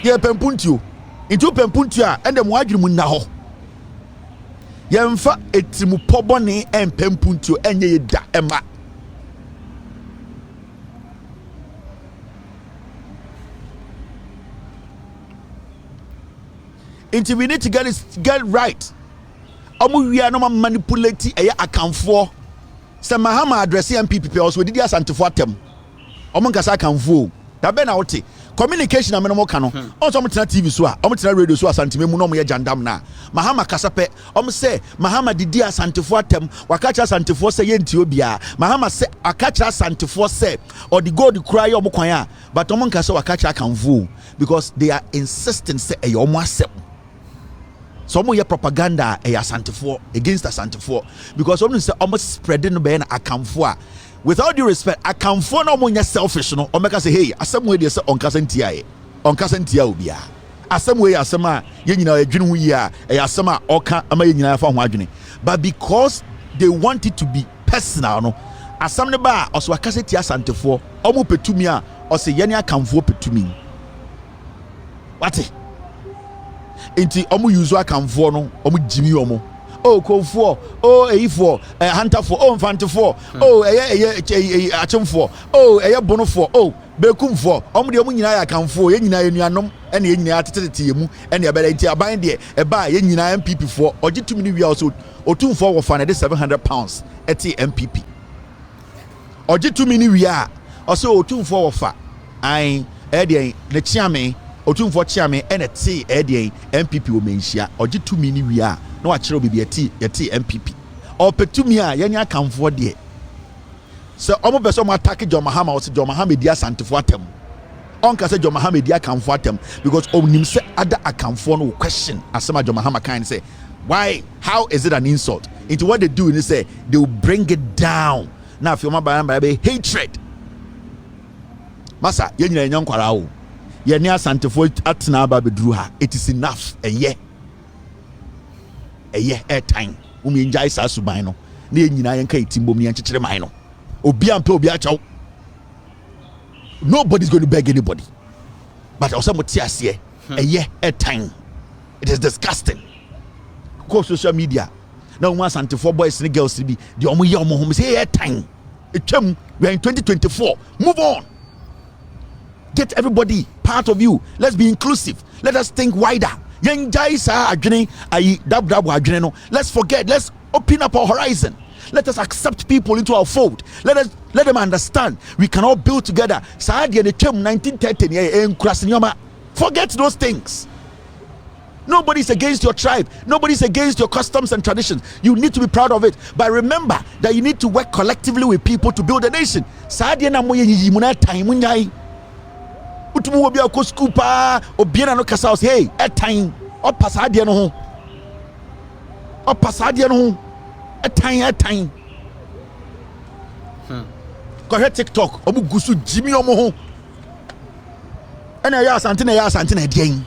ye pempuntio into pempuntio a ende mo adwene mu na ho ye mfa etimu pobone en pempuntio enye ye da ema until we need to get right. We are not manipulating a account for some Mahama address MPP also did asantefo atem. Kasa account for that be na wote communication na menomo ka no on so mutena TV so a mutena radio so asanteme mu no mo ye jandam na Mahama kasa pe say Mahama didi asantefo atem wakacha asantefo say yenti obia Mahama say akacha asantefo say or the go the cry omo kwan a but kasa wakacha account for because they are insisting say e omo asem. Some of your propaganda asantefo against asantefo because some say almost spreading no be na akamfo. With all due respect, akamfo no mo nya selfish no. Omeka say hey, asem we dey say onkasa ntia e. Onkasa ntia obia. Asem we asem a ye nyina adwene hu yi a asem a oka ama ye nyina fa ho adwene. But because they want it to be personal no, asem ne ba oso akasa tia asantefo, omo petumi a ose ye ne akamfo petumi. What? Inti omu use akamfo no omu jimi omu oh kofo oh eifo hunterfo oh mfantefo oh Acheampong oh bonofo oh bekumfo omu de omu nyina ya akamfo ye nyina enuanom ene ye nyina atetete yemu ene e bele nti aban de e ba ye nyina MPP fo oje 2 mini wi also otumfo wo fa na de 700 pounds eti MPP oje 2 mini wi a also otumfo wo fa an e de ne chiame otumfo chiame ene ti edien MPP o menhia oje 2 mini wi a na wa kire obi yeti MPP o petumi a yenya akamfo de so omo beso mo attack John Mahama o se John Mahama di asantefo atem onka se John Mahama di akamfo atem because onim se ada akamfo no question asema John Mahama kind say why how is it an insult into what they do is say they will bring it down now if you remember be hatred masa yenyina enyankwara o ye ne asantefo atena aba beduru ha it is enough eye airtime umi njai sa suban no na yenyina yenka etimbom ne yenkyekere man no obi ampe obi achaw nobody's going to beg anybody but also motiasie airtime it is disgusting ko social media na uma asantefo boys and girls bi the omo ye omo hom say airtime etwam we are in 2024 move on. Get everybody part of you. Let's be inclusive. Let us think wider. Let's forget. Let's open up our horizon. Let us accept people into our fold. Let them understand we can all build together. 1930. Forget those things. Nobody's against your tribe. Nobody's against your customs and traditions. You need to be proud of it. But remember that you need to work collectively with people to build a nation. Utumu obi akọ school pa obi na no kasa hey etan o pasade no ho etan ko he TikTok obu gusu jimi omo ho ena ya asante na dien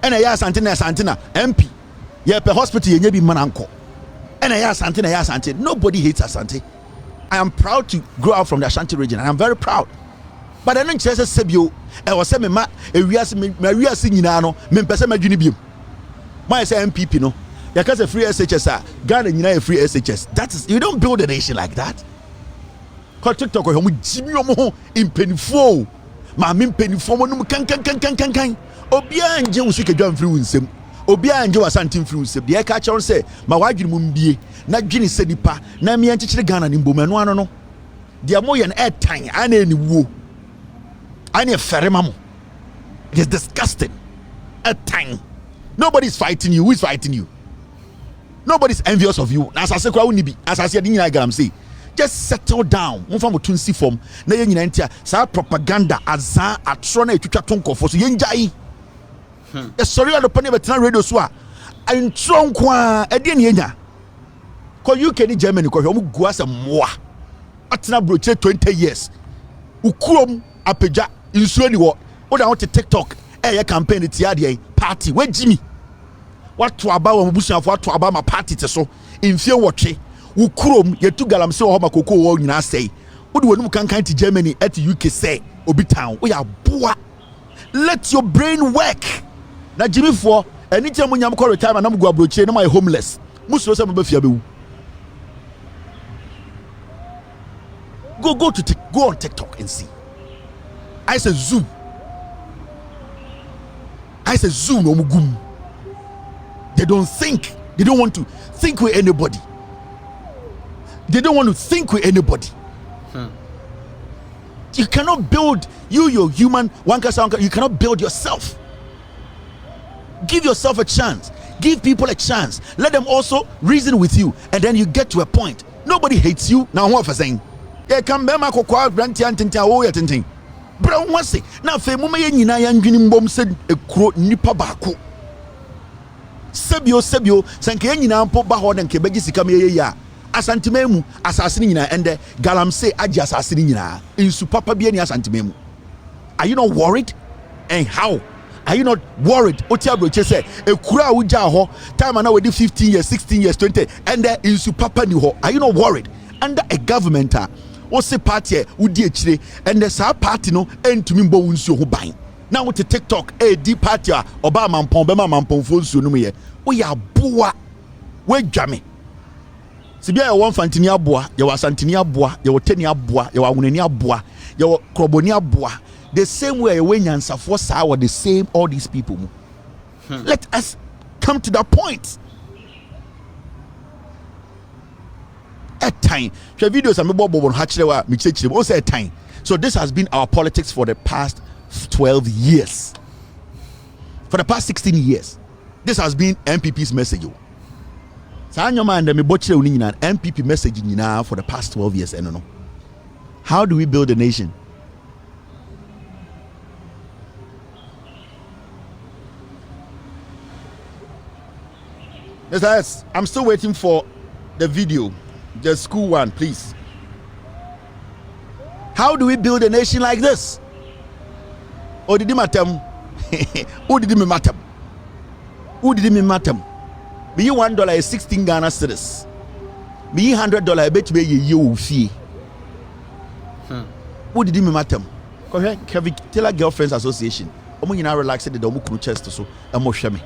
ena ya asante na MP ye pe hospital ye nya bi mananko ena ya asante nobody hates Asante. I am proud to grow up from the Ashanti region and I am very proud. But I don't say sebio e wo se me ma ewiase nyina no me mpese madwini biem my say MPP no ya ka say free SHS a Ghana nyina e free SHS that is you don't build a nation like that ko TikTok ko mo jimi omo ho impenifo ma me impenifo mo num kan obi anje wo sika dwan free wunsem obi anje wasantin free wunsem de e ka che say ma wadwini mu mbie na dwini se nipa na me enkyekere Ghana ni mbom eno ano no Dia mo yen airtime ana eni wo. Ana ferema mo. It is disgusting. Airtime. Nobody's fighting you. Who is fighting you? Nobody's envious of you. As I say, as I said, just settle down. Move mo tunsi form. Na yen nyina ntia sa propaganda azan atro na etwitwa tonko for so yen jai. Sorry I don't betina radio so a antro nko a ede ne nya. Ko UK ni Germany ko hwe gu asa moa. Atena broche 20 years. Ukurom apagya insuo ni wo. Wo da wo TikTok ye campaign ti ade party we Jimmy. What to aba wo busuafo ato aba ma party te so. Mfie wotwe. Ukurom yetu galamse wo ma kokoo wo nyina sei. Wo de wonum kankan ti Germany at UK say obi town. Wo ya boa. Let your brain work. Na Jimmy for anytime when you call retirement na go abroche na my homeless. Muso say mo fia bewu. Go on TikTok and see. I say zoom no mugum. They don't think. They don't want to think with anybody. They don't want to think with anybody. You cannot build you're human. You cannot build yourself. Give yourself a chance. Give people a chance. Let them also reason with you, and then you get to a point. Nobody hates you. Now what for saying? Yeah, come be ma kokwa branti antinta wo ya tintin. Bro wase. Na fe mu me nyina ya ndwini mbom se ekuro nipa baako. Sebio sanke nyina mpo ba ho na nke begi sika me ye ya. Asantememu asase nyina ende galamse agi asase nyina. Insu papa bia ni asantememu. Are you not worried? And how? Are you not worried? Otchere broche say ekura uja ho time na we 15 years, 16 years, 20 and there insu papa ni ho. Are you not worried? Under a government what's the party udi Achire and the sa party no entumi mbo nsuo ho ban. Now with the TikTok di party oba mampon be mampon fo nsuo no ye. Wo ya boa we dwame. Sibia ye won fantini aboa, ye wasantini aboa, ye wotani aboa, ye wawunani aboa, ye kroboni aboa. The same way when Yansafo saw the same all these people. Let us come to that point. At time, the videos I'm about Otchere also at time. So this has been our politics for the past 12 years. For the past 16 years, this has been MPP's message. So I know man me Otchere MPP message for the past 12 years. I don't know. How do we build a nation? Yes, I'm still waiting for the video, the school one, please. How do we build a nation like this? Oh, did matam? Who did me matam? Who did me matam? Me $1 is 16 Ghana cedis. Me $100 I bet you fee. Who did me matam? Go ahead, Kevin Taylor Girlfriends Association. Omo nyina relax the omo kunu chest so emo hwe me.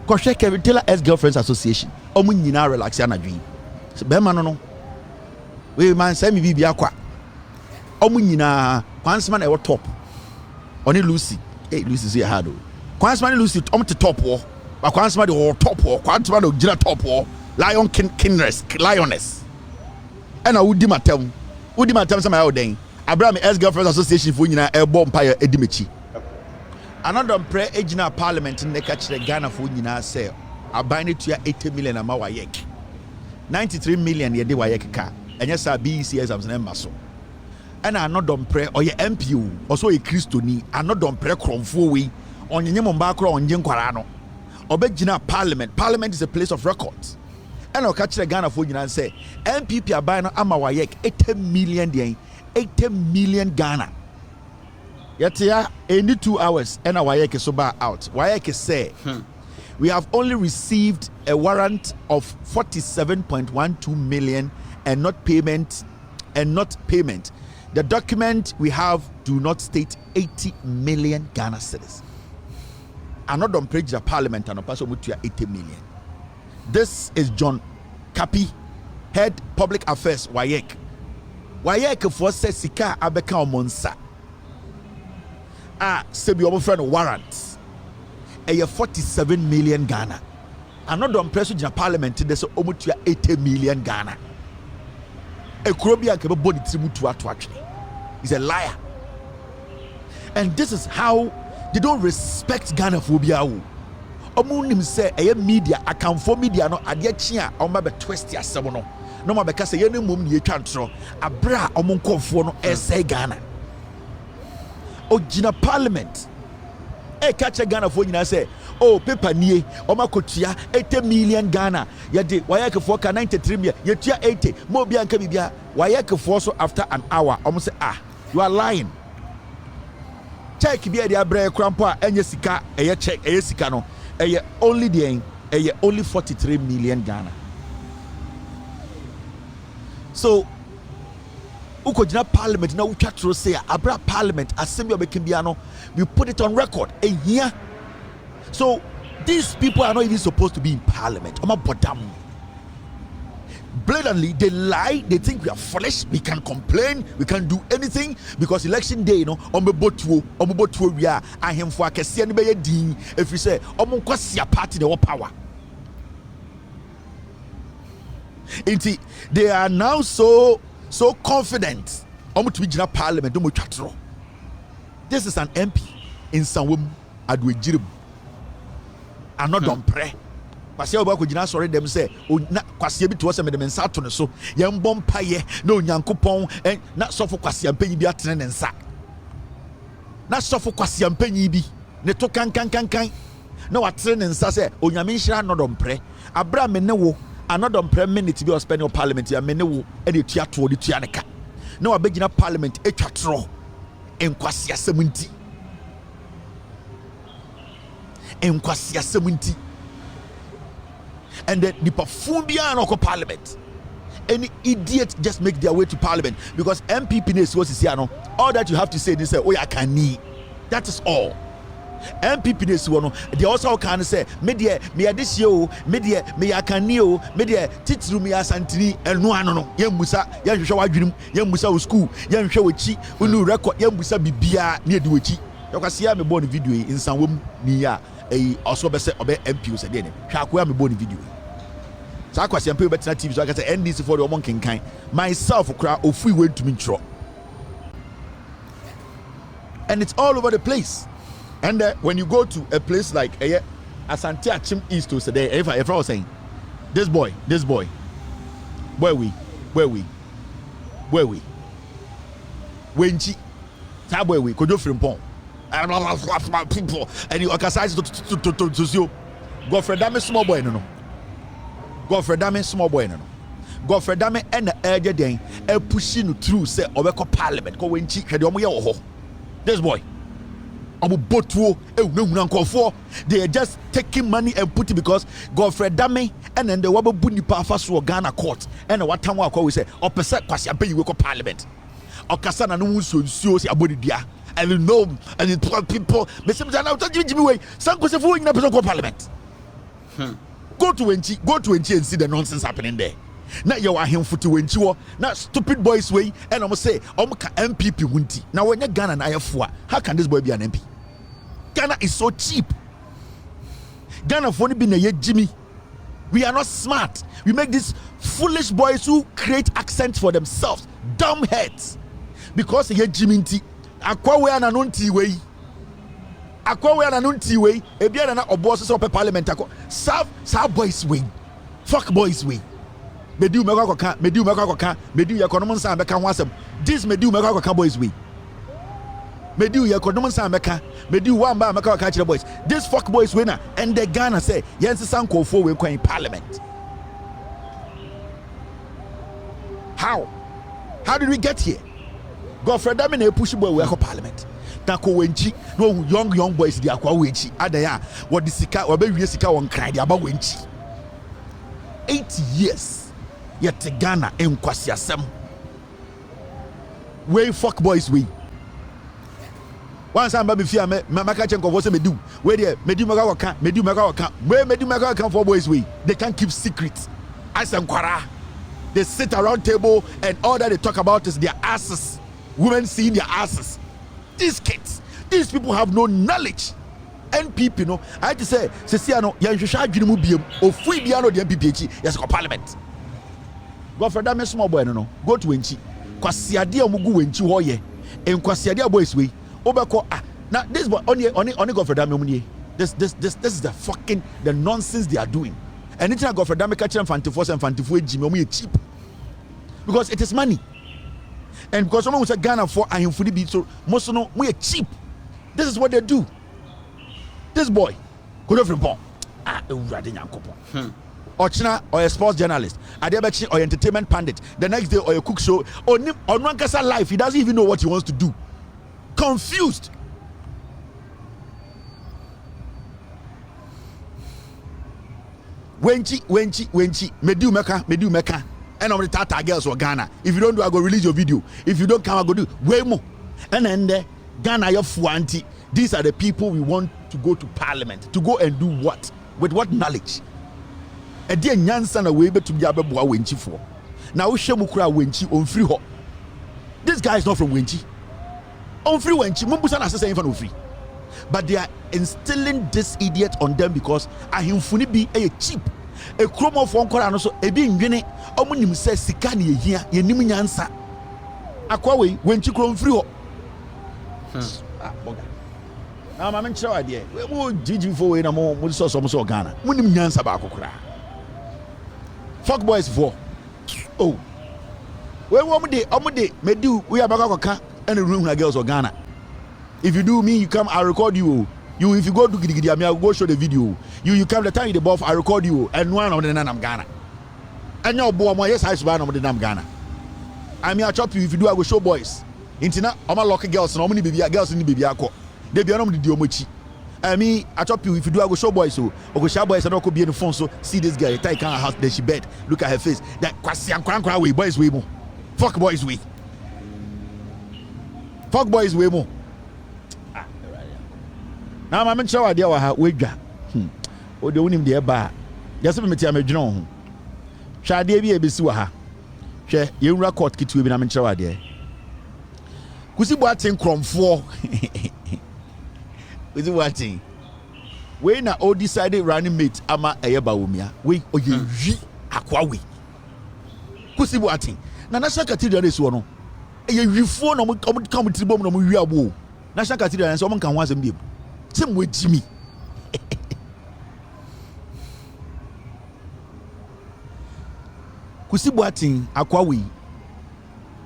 Koshe Kevin Taylor Girlfriends Association. Omo nyina relax anadwi. So be ma no. We man say me bibia kwa. Omo nyina kwansman e wo top. Oni Lucy. Hey Lucy say hard o. Kwansman Lucy omo te top wo. Ba kwansman de wo top wo. Kwansman de gina top wo. Lion Kinress, Lioness. Ena wudi matem. Wudi matem say my oden. Abraham Girlfriends Association for nyina e bo empire edimechi. Another prayer agina parliament in the Acheampong Ghana for nyina say abine to 80 million ama wayek 93 million ye de wayek ka enya sa BEC exams na maso ana another prayer or ye MPO also a Christoni another prayer kromfo we onyenye momba akro onye nkwara no obegina parliament is a place of records ana Acheampong Ghana for nyina say MPP abine ama wayek 80 million den 80 million Ghana. Yet any 2 hours and our Wayek so bar out. Wayek say we have only received a warrant of 47.12 million and not payment. The document we have do not state 80 million Ghana cedis. I'm not on page the parliament and pass over to 80 million. This is John Kapi, head public affairs Wayek. Wayek for says sika abeka omonsa. Sebi omo friend warrant. 47 million Ghana. Another press in parliament there's almost 80 million Ghana. Ekrobia kebe body trimu to actually. He's a liar. And this is how they don't respect Ghana phobia. Omunim say a media account for media no ade chia oma be twist ya sebo no. No ma be ka say yene mum ne etwa ntro abra omonkofo no say Ghana. Ogina parliament. Catch Ghana for nyina say oh paper nie oma kotua 80 million Ghana yede wayake for ka 93 million yetua 80 mo bia nka bibia wayake for so after an hour omo say you are lying. Check bia dia bra krampo a enye sika eye check eye sika no eye only the eye only 43 million Ghana. So ukojina parliament na utwa tro say abra parliament assembly obekin bia no we put it on record here. So these people are not even supposed to be in parliament. Oma bodam. Blatantly they lie, they think we are foolish, we can complain, we can do anything because election day omobotuo we are ahemfo akese ne be din if you say omonkwasi party the power. They are now so confident to be parliament. This is an MP in Sanwom Adwejirib. I'm not done pray. Kwasi obako jina sorry them say na kwasi bi to se me dem nsa to ne so yem bom paye na onyankopon na sofo kwasi ampanyi bi atene ne nsa na sofo kwasi ampanyi bi ne to kan na watene ne nsa say onyame nhira no dom pre abra me ne wo another minute bi o spend in parliament ya me ne wo e de tua to de tua ne ka na wabegina parliament etwa tro enkwasi asemunti and then the perfumbia no parliament. Any idiot just make their way to parliament because MPP is what is here. All that you have to say is say, oh yeah, can need. That is all. MPP is one. They also can say, media, me this yo, media, me I can you, media, titru me asantini, and no, Yamusa, Yashawa dream, Yamusa school, Yamshawachi, Unu record, Yamusa bibia near Duchi. You can see I'm a born video in some woman near a also be MP said, Shaku, I'm a born video. So I was saying, better TV, so I can say, NDC for the monkey kind. Myself, crowd of free way to me. And it's all over the place. And when you go to a place like Asante Achim East to say, if I was saying, this boy, where we, Wenchi, where we, could you from Pong? People, and you exercise to you. Godfrey Dame small boy, no. Godfrey Dame small boy, no. Godfrey Dame and the edge day, pushing through, say, Oveko Parliament, go Wenchi, Kadomo. This boy. They are just taking money and put it because Godfrey Dame and then the Wabo Bundi Pafasu Ghana court and what time we say, or percent Kwasi pay you parliament. Or Kasana no so abodi dia. And no and people Mr. Now give me away. Some person in the parliament. Go to Wenchi and see the nonsense happening there. Now you are him for to Wenchi, not stupid boys way, and I'm say, MPP wunti. Now when you're Ghana and IF4, how can this boy be an MP? Ghana is so cheap. Ghana for being a Jimmy. We are not smart. We make these foolish boys who create accents for themselves, dumb heads. Because ye Jimmy akwa we na nonti we. Akwa we na nonti we. Ebia na obosses of parliament akwa. Serve boys we. Fuck boys we. Medu meka medu yakonom nsa meka ho asem. This medu meka boys we. Medu yakonom nsa meka, medu wamba meka kire boys. This fuck boys we na and the Ghana say yense sankofo we kwan parliament. How did we get here? Godfrey Dame na push boy we go parliament. Tako wenchi no young boys di akwa wenchi adaya what the sika we be sika won kran di aba wenchi. 8 years yet Ghana en kwasi asem. We fuck boys we. Once I'm baby fear me maka chenko for say me do. We there medu maka waka we medu maka for boys we. They can't keep secrets. Asankwara. They sit around table and all that they talk about is their asses. Women seeing their asses. These kids, these people have no knowledge. NPP, no, I had to say, Ceciano, Yanshua Junimu Bium, or free Biano, the NPP, yes, parliament. Godfrey that small boy no go to Wenchi. Kwasiade omugu Wenchi ho ye. En kwasiade boys we. Obeko now this boy only Godfrey that me this is the fucking the nonsense they are doing. Anything I Godfrey that me catch them fantifos and fantifo Jimmy cheap. Because it is money. And because someone was a Ghana for and for the so most no we are cheap. This is what they do. This boy could have report. Otchere or a sports journalist, Adebachi or entertainment pundit, the next day or a cook show, or on one case life, he doesn't even know what he wants to do. Confused. Wenchi, medu meka. And on the Tata girls or Ghana. If you don't do, I go release your video. If you don't come, I go do way more. And then there, Ghana, your fuanti. These are the people we want to go to parliament. To go and do what? With what knowledge? A dear Nyansan away to be able to Wenchi for. Now, Shemukra Wenchi on free ho. This guy is not from Wenchi. On free Wenchi, Mumbusan is saying for free. But they are instilling this idiot on them because I him funi be a cheap. A chromo phone call and so a being gene. Omunim says Sikani here, ye nim Nyansa. Akwawe, Wenchi chrome free ho. Now, I'm sure idea. We will Gigi for a more so Ghana. Munim Nyansa Bakokra. Fuck boys for. Oh. We one day, me do we are back and a room like girls or Ghana. If you do me, you come, I record you. You if you go do gidi, I will go show the video. You come the time you the buff, I record you, and one of the Nam Ghana. And your boy, my yes, I swear of the Nam Ghana. I mean, I chop you if you do, I will show boys. Intina, I'm a lucky girls, no many baby girls in the baby. They be on the Diomochi. I mean, I chop you if you do, I go show boys so or go show boys and I could be in the phone. So see this girl, tie can house, then she bed. Look at her face. That Kwasian Kwankwa way, boys way more. Fuck boys way. Fuck boys way more. Now I'm sure I deal with her wigga. Oh, the winning dear bar. Just a minute, I'm a drone. Shall there be a bisuha? Share you record kit with I'm sure I dear. Kusi watching crom for. Is it watching? We na all decided running mate ama ayaba umia. We o ye akwawe. Kusi watching. Na national cathedral is one. Ye refo no come with tribom no wi abo. National cathedral and someone can want them. Same with Jimmy. Kusi Boateng akwawe.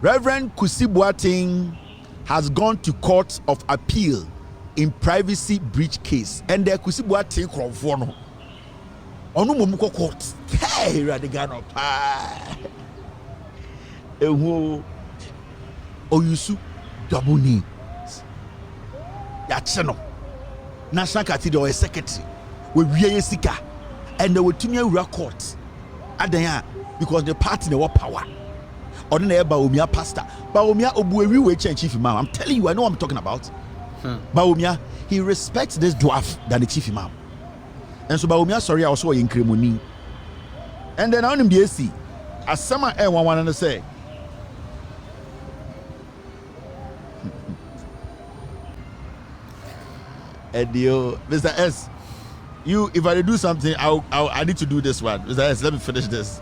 Reverend Kusi Boateng has gone to court of appeal in privacy breach case, and there Kusi Boateng kromfo no onu momuko court. Hey, radigano pa ehu oyusu double names ya cheno national cathedral secretary we wie sika and they will tumi awura court adan because the party they want power on the Baumia pastor Baumia obuewi we chief imam. I'm telling you, I know what I'm talking about. Baumia, he respects this dwarf than the chief imam. And so Baumia, sorry, I was so in Kremoni. And then on him BSc, as summer air one and say, Edio, Mr. S, you if I do something, I need to do this one. Mr. S, let me finish this.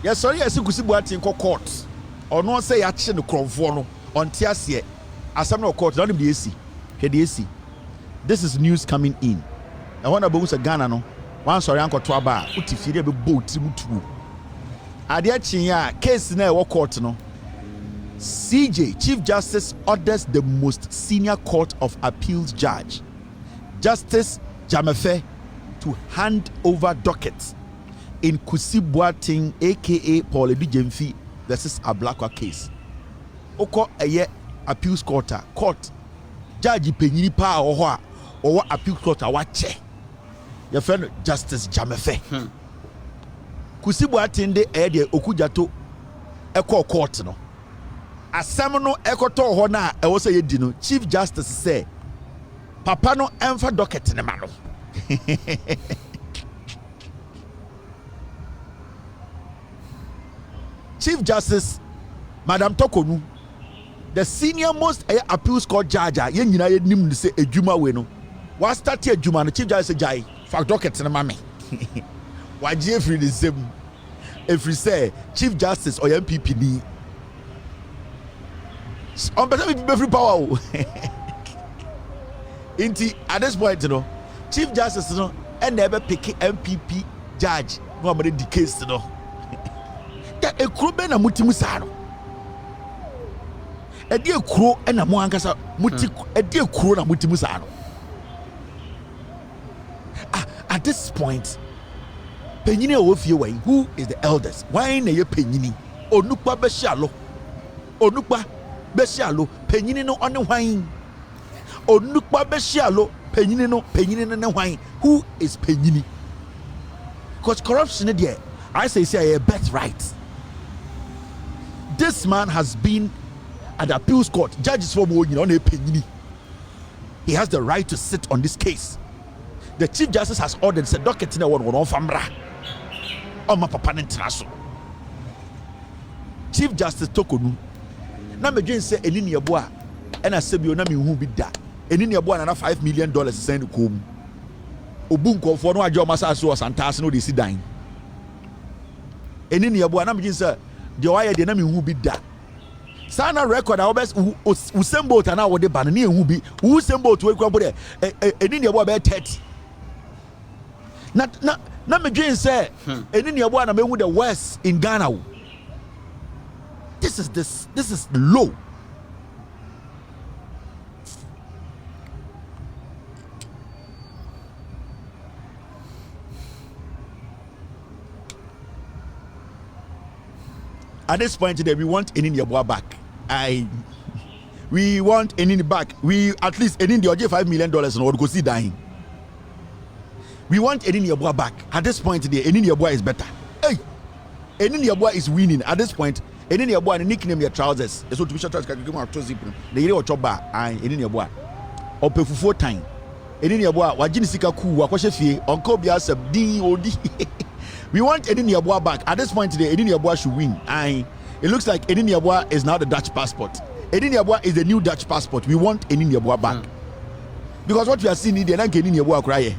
Yes, sorry, I see Kusi Boateng court. Or no say action the Cromfono on Tiasie. As some no court, not the AC. AC. This is news coming in. I want to bounce a Ghana no. One sorry, Uncle Twaba, Utifiri be boat to Adiachinya case na court no. CJ, Chief Justice, orders the most senior court of appeals judge, Justice Jamefe, to hand over dockets in Kusi Boateng, aka Paul Ebijemfi versus Ablakwa case. Oko eye appeals court judge penyini pa or appeals court wache. Your friend Justice Jamefe. Kusi Boateng de eye okujato eko court no. Asem no ekoto ho na e wo say yedi no. Chief Justice say papa no emfa docket ne ma no. Chief Justice Madam Tokonu, the senior most appeals court judge, yen nyina yenim say adwuma we no. Wa start adwuma no Chief Justice say jai fa docket ne ma me. Wa je free the same. if you say Chief Justice or MPP ni on better be free power. Inti at this point, you know, Chief Justice, you know, and never pick MPP judge. No about the case, you know. That a crew ben a mutimusano. A dear crew and a moankasa muti a dear crew and mutimusano. At this point, Penini of your way, who is the eldest? Why na ye Penini? Onukpa Beshalo. Onukpa Beshalo, Penini no on the wine. Onukpa Beshalo, Penini no wine. Who is Penini? Because corruption there, I say a bet right. This man has been at the appeals court. Judges for more on a Penini. He has the right to sit on this case. The Chief Justice has ordered said docket in a one on famra. Oh my papa international. Chief Justice Tokonu. Na me dwen say eni ne boa e na sebio na me hu bi da. Eni ne boa na $5 million send kom. Obu nkonfo no agye o masa so santas no de si dan. Eni ne boa na me dwen say de why de na me hu bi da. Sana record a obes usembo ta na wo de ban na ehu bi. Usembo to we kwampo de eni ne boa be 30. Na me dwen say eni ne boa na me hu the worst in Ghana. This is low. At this point today, we want Enin Yeboah back. We want Enin back. We at least Enin the $5 million and what go see dying. We want Enin Yeboah back. At this point today, Enin Yeboah is better. Hey, Enin Yeboah is winning. At this point, Enin Yeboah and nickname your trousers. So to be sure to come out to zip. The year or choba and Enin Yeboah. Or pay for 4 times. Enin Yeboah, wajini sika ku wakwashe fie onko bia sab DOD. We want Enin Yeboah back. At this point today, Enin Yeboah should win. It looks like Enin Yeboah is now the Dutch passport. Enin Yeboah is the new Dutch passport. We want Enin Yeboah back. Because what we are seeing, they're not getting Enin Yeboah cry.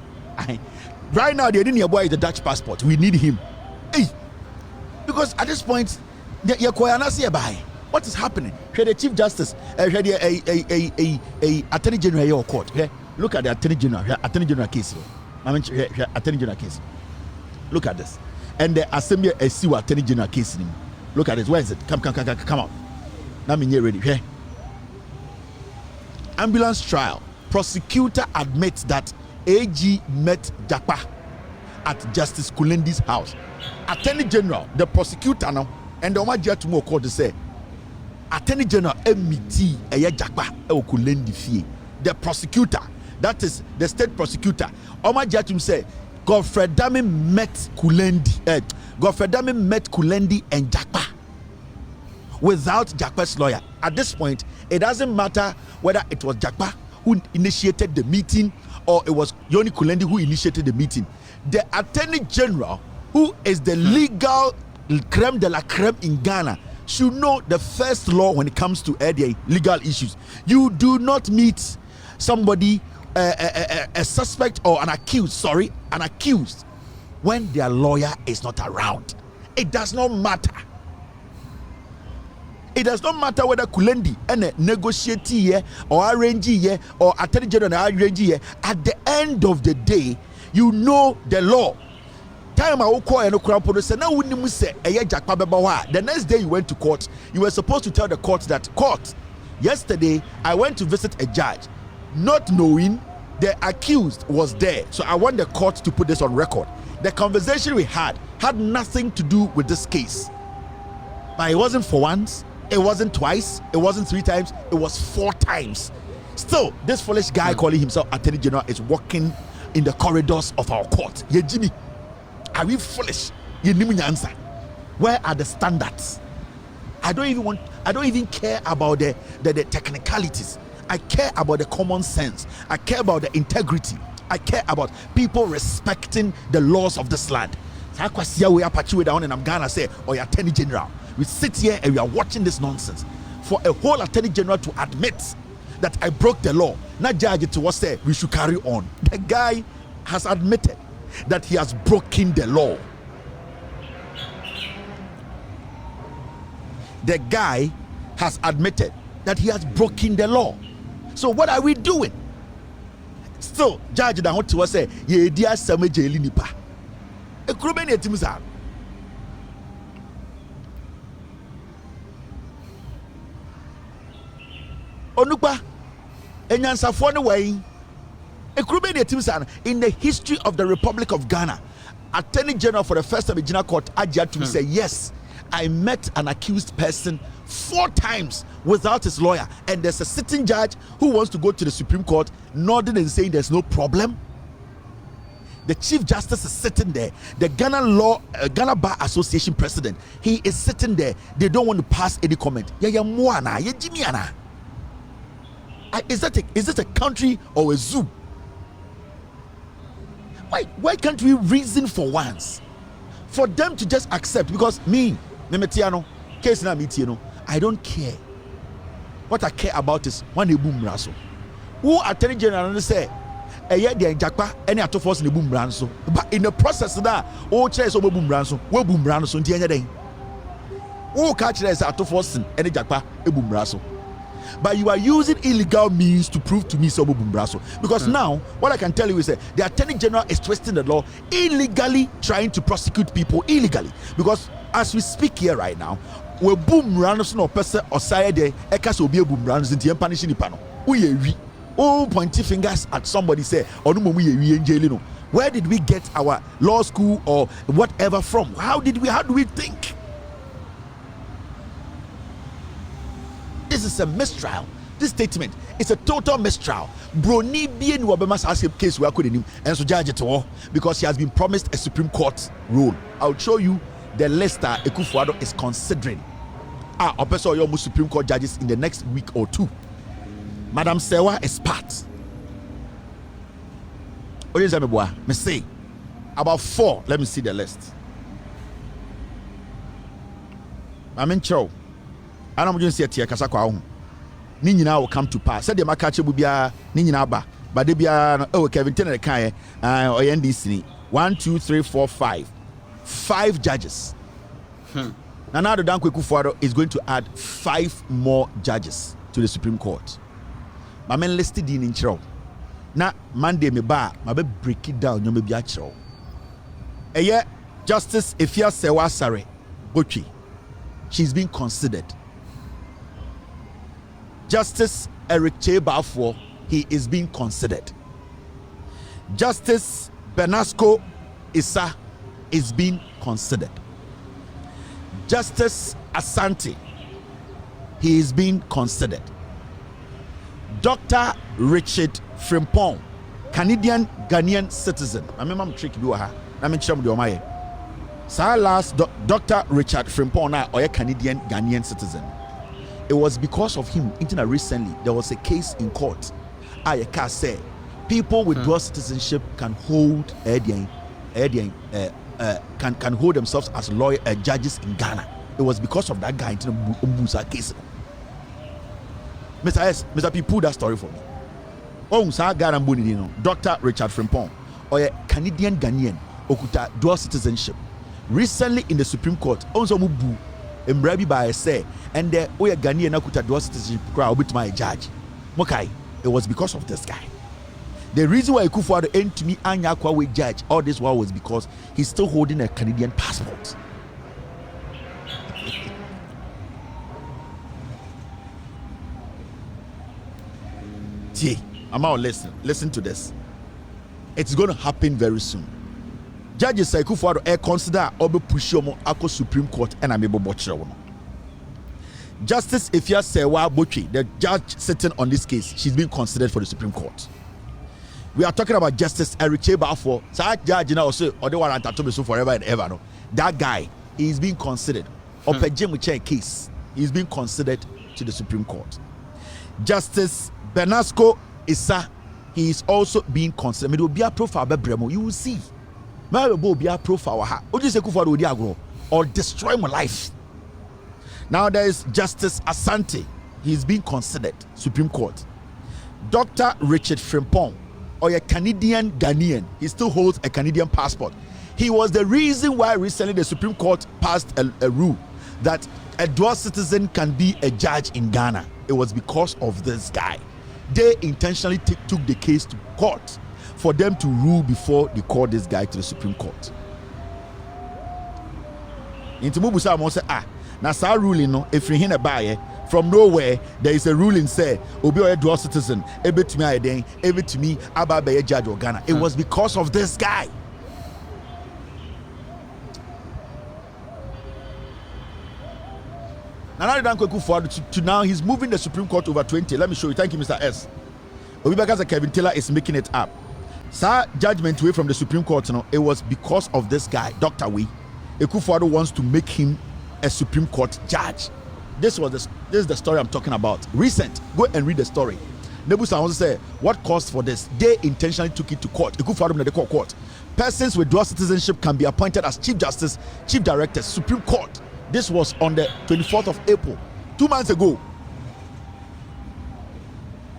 Right now, the Enin Yeboah is the Dutch passport. We need him. Hey, because at this point, what is happening? The Chief Justice, Attorney General your court. Look at the Attorney General case. Attorney General case. Look at this. And the Assembly see what Attorney General case. Look at this. Where is it? Come out. Now me ready. Here. Ambulance trial. Prosecutor admits that AG met Japa at Justice Kulendi's house. Attorney General, the prosecutor now, and the Omadia to more court to say, Attorney General MT Japa Kulendi fee. The prosecutor, that is the state prosecutor, Omadia to say, Godfrey Dami met Kulendi. Godfrey Dami met Kulendi and Japa without Japa's lawyer. At this point, it doesn't matter whether it was Japa who initiated the meeting or it was Yoni Kulendi who initiated the meeting. The Attorney General, who is the legal creme de la creme in Ghana, should know the first law when it comes to legal issues. You do not meet somebody, a suspect or an accused, when their lawyer is not around. It does not matter. It does not matter whether Kulendi and negotiate here or arrange here or Attorney General arrange here. At the end of the day, you know the law. Time I will call and say now we say the next day you went to court. You were supposed to tell the court that yesterday I went to visit a judge, not knowing the accused was there. So I want the court to put this on record. The conversation we had nothing to do with this case. But it wasn't for once, it wasn't twice, it wasn't 3 times, it was 4 times. Still, this foolish guy calling himself Attorney General is walking in the corridors of our court. Jimmy, are we foolish? Where are the standards? I don't even care about the technicalities. I care about the common sense. I care about the integrity. I care about people respecting the laws of this land. We are down in Ghana say, or Attorney General. We sit here and we are watching this nonsense. For a whole Attorney General to admit that I broke the law, not judge it to us say we should carry on. The guy has admitted that he has broken the law. the guy has admitted that he has broken the law. So what are we doing? Still, judge da hot to say ye dia same jeli nipa. E kuro be na tim sa. Onupa enyansafo ne wai. E kuro be na tim sa in the history of the Republic of Ghana. Attorney General for the first time in General Court Acheampong say yes, I met an accused person 4 times without his lawyer, and there's a sitting judge who wants to go to the Supreme Court nodding and saying there's no problem. The Chief Justice is sitting there. The Ghana Bar Association president, he is sitting there. They don't want to pass any comment. Is it a country or a zoo? Why can't we reason for once? For them to just accept, because me, Nemetiano, case na mitiano, I don't care. What I care about is when they boom raso. Who Attorney General say, the jakpa any ato force in the boom ranso. But in the process that Otchere so boom ranso, we boom ranso nti enya den. Who catch there is ato force any jakpa e boom ranso. But you are using illegal means to prove to me so boom ranso. Because now what I can tell you is that the Attorney General is twisting the law, illegally trying to prosecute people illegally. Because as we speak here right now, we boom ranso no person or side there ekas obi boom ranso nti punish ni pano. Oh, pointing fingers at somebody say, where did we get our law school or whatever from? How do we think? This is a mistrial. This statement is a total mistrial. Broni bien Wabemas has a case where I couldn't and so judge it all because he has been promised a Supreme Court rule. I'll show you the list that Akufo-Addo is considering. Opeso your Supreme Court judges in the next week or 2. Madam Sewa is part. Me say about 4. Let me see the list. I'm in chow. I don't just say tia kasa kwa ho. Ni nyina will come to pass. Said the makache bubia ni nyina ba. But they bia Kevin Tene kan or NDC 1 2 3 4 5. 5 judges. Now the Dankwa Akufo-Addo is going to add 5 more judges to the Supreme Court. My men listed in chiro. Na Monday me ba be break it down nyome bia chiro. Justice Efia Sewa Sare Bochi. She's being considered. Justice Eric Chebafo, he is being considered. Justice Benasco Issa is being considered. Justice Asante, he is being considered. Dr. Richard Frimpong, Canadian Ghanaian citizen. I remember I'm tricky do ha. I mean cham do my. Sir last Dr. Richard Frimpong na or a Canadian Ghanaian citizen. It was because of him recently there was a case in court. I can say people with dual citizenship can hold can hold themselves as judges in Ghana. It was because of that guy in Umbusa case. Mr. P, pull that story for me. Dr. Richard Frimpong, or a Canadian Ghanaian, okuta dual citizenship. Recently in the Supreme Court, also mubu embrabi by say, and the oya Ghanaian okuta dual citizenship crowd with my judge. Mokai, it was because of this guy. The reason why Akufo-Addo aimed to me anya kwa judge all this while was because he's still holding a Canadian passport. I'm out. Listen to this. It's going to happen very soon. Judges say Akufo-Addo consider obe pushomo ako Supreme Court and amebo bochire. Justice Efia Sewa Bochi, the judge sitting on this case, she's being considered for the Supreme Court. We are talking about Justice Eric Chebafo. So that judge now say or they want to so forever and ever. No, that guy is being considered. Case is being considered to the Supreme Court. Justice Benasco Issa, he is also being considered. Me do be a profile be bremo. You will see. Me be a profile ha. Oji se Akufo-Addo odi agro or destroy my life. Now there is Justice Asante. He is being considered Supreme Court. Dr. Richard Frimpong, or a Canadian Ghanaian, he still holds a Canadian passport. He was the reason why recently the Supreme Court passed a rule that a dual citizen can be a judge in Ghana, it was because of this guy. They intentionally took the case to court for them to rule before they called this guy to the Supreme Court. Into Mubusa mo say na sa ruling no efiri hin buy from nowhere there is a ruling say obi o dual citizen ebetumi ayeden ebetumi aba be judge of Ghana. It was because of this guy. Now to now he's moving the Supreme Court over 20. Let me show you. Thank you, Mr. S. Obibaka's Kevin Taylor is making it up. Sir, judgment away from the Supreme Court, it was because of this guy, Dr. Wee. Ekufuado wants to make him a Supreme Court judge. This is the story I'm talking about. Recent. Go and read the story. Nebusa wants to say, what caused for this? They intentionally took it to court. Ekufuado they call court. Persons with dual citizenship can be appointed as Chief Justice, Chief Director, Supreme Court. This was on the 24th of April, 2 months ago.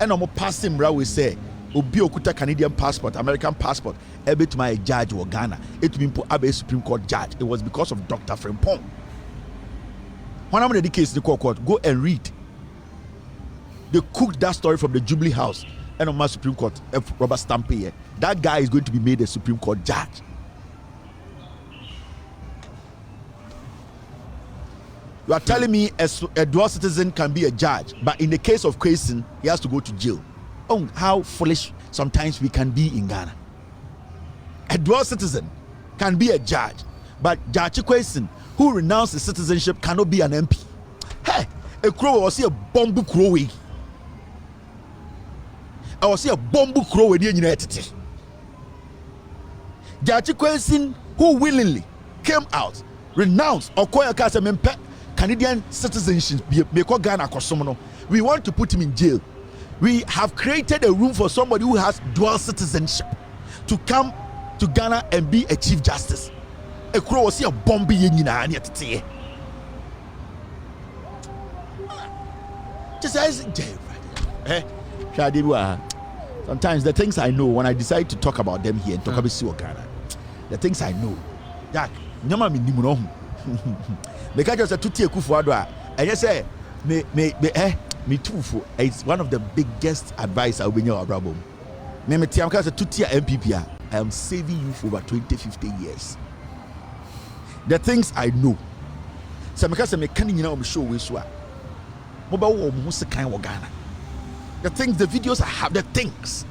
And I'm passing where we say, Obi okuta Canadian passport, American passport, ebe to my judge or Ghana, it mean put a Supreme Court judge. It was because of Dr. Frimpong. When I'm in the case in the court, go and read. They cooked that story from the Jubilee House and on my Supreme Court, Robert Stampe here. That guy is going to be made a Supreme Court judge. You are telling me a dual citizen can be a judge, but in the case of Kwesi, he has to go to jail. Oh, how foolish sometimes we can be in Ghana. A dual citizen can be a judge, but Judge Kwesi, who renounced his citizenship, cannot be an MP. Hey, a crow was here bombu crowy. I was here bombu crowy in the United. Judge Kwesi, who willingly came out, renounced or Canadian citizenship, we want to put him in jail. We have created a room for somebody who has dual citizenship to come to Ghana and be a Chief Justice. A crow was here bombing in sometimes the things I know when I decide to talk about them here and talk about Ghana, the things I know, Jack, because just a tuti Ekufuado, and you say me too for it's one of the biggest advice I'll be in your album. Me tiam because a tuti MPP, I am saving you for over 20-50 years. The things I know. So because me can show we swa. Mobile wo se kan wo Ghana. The things, the videos I have, the things.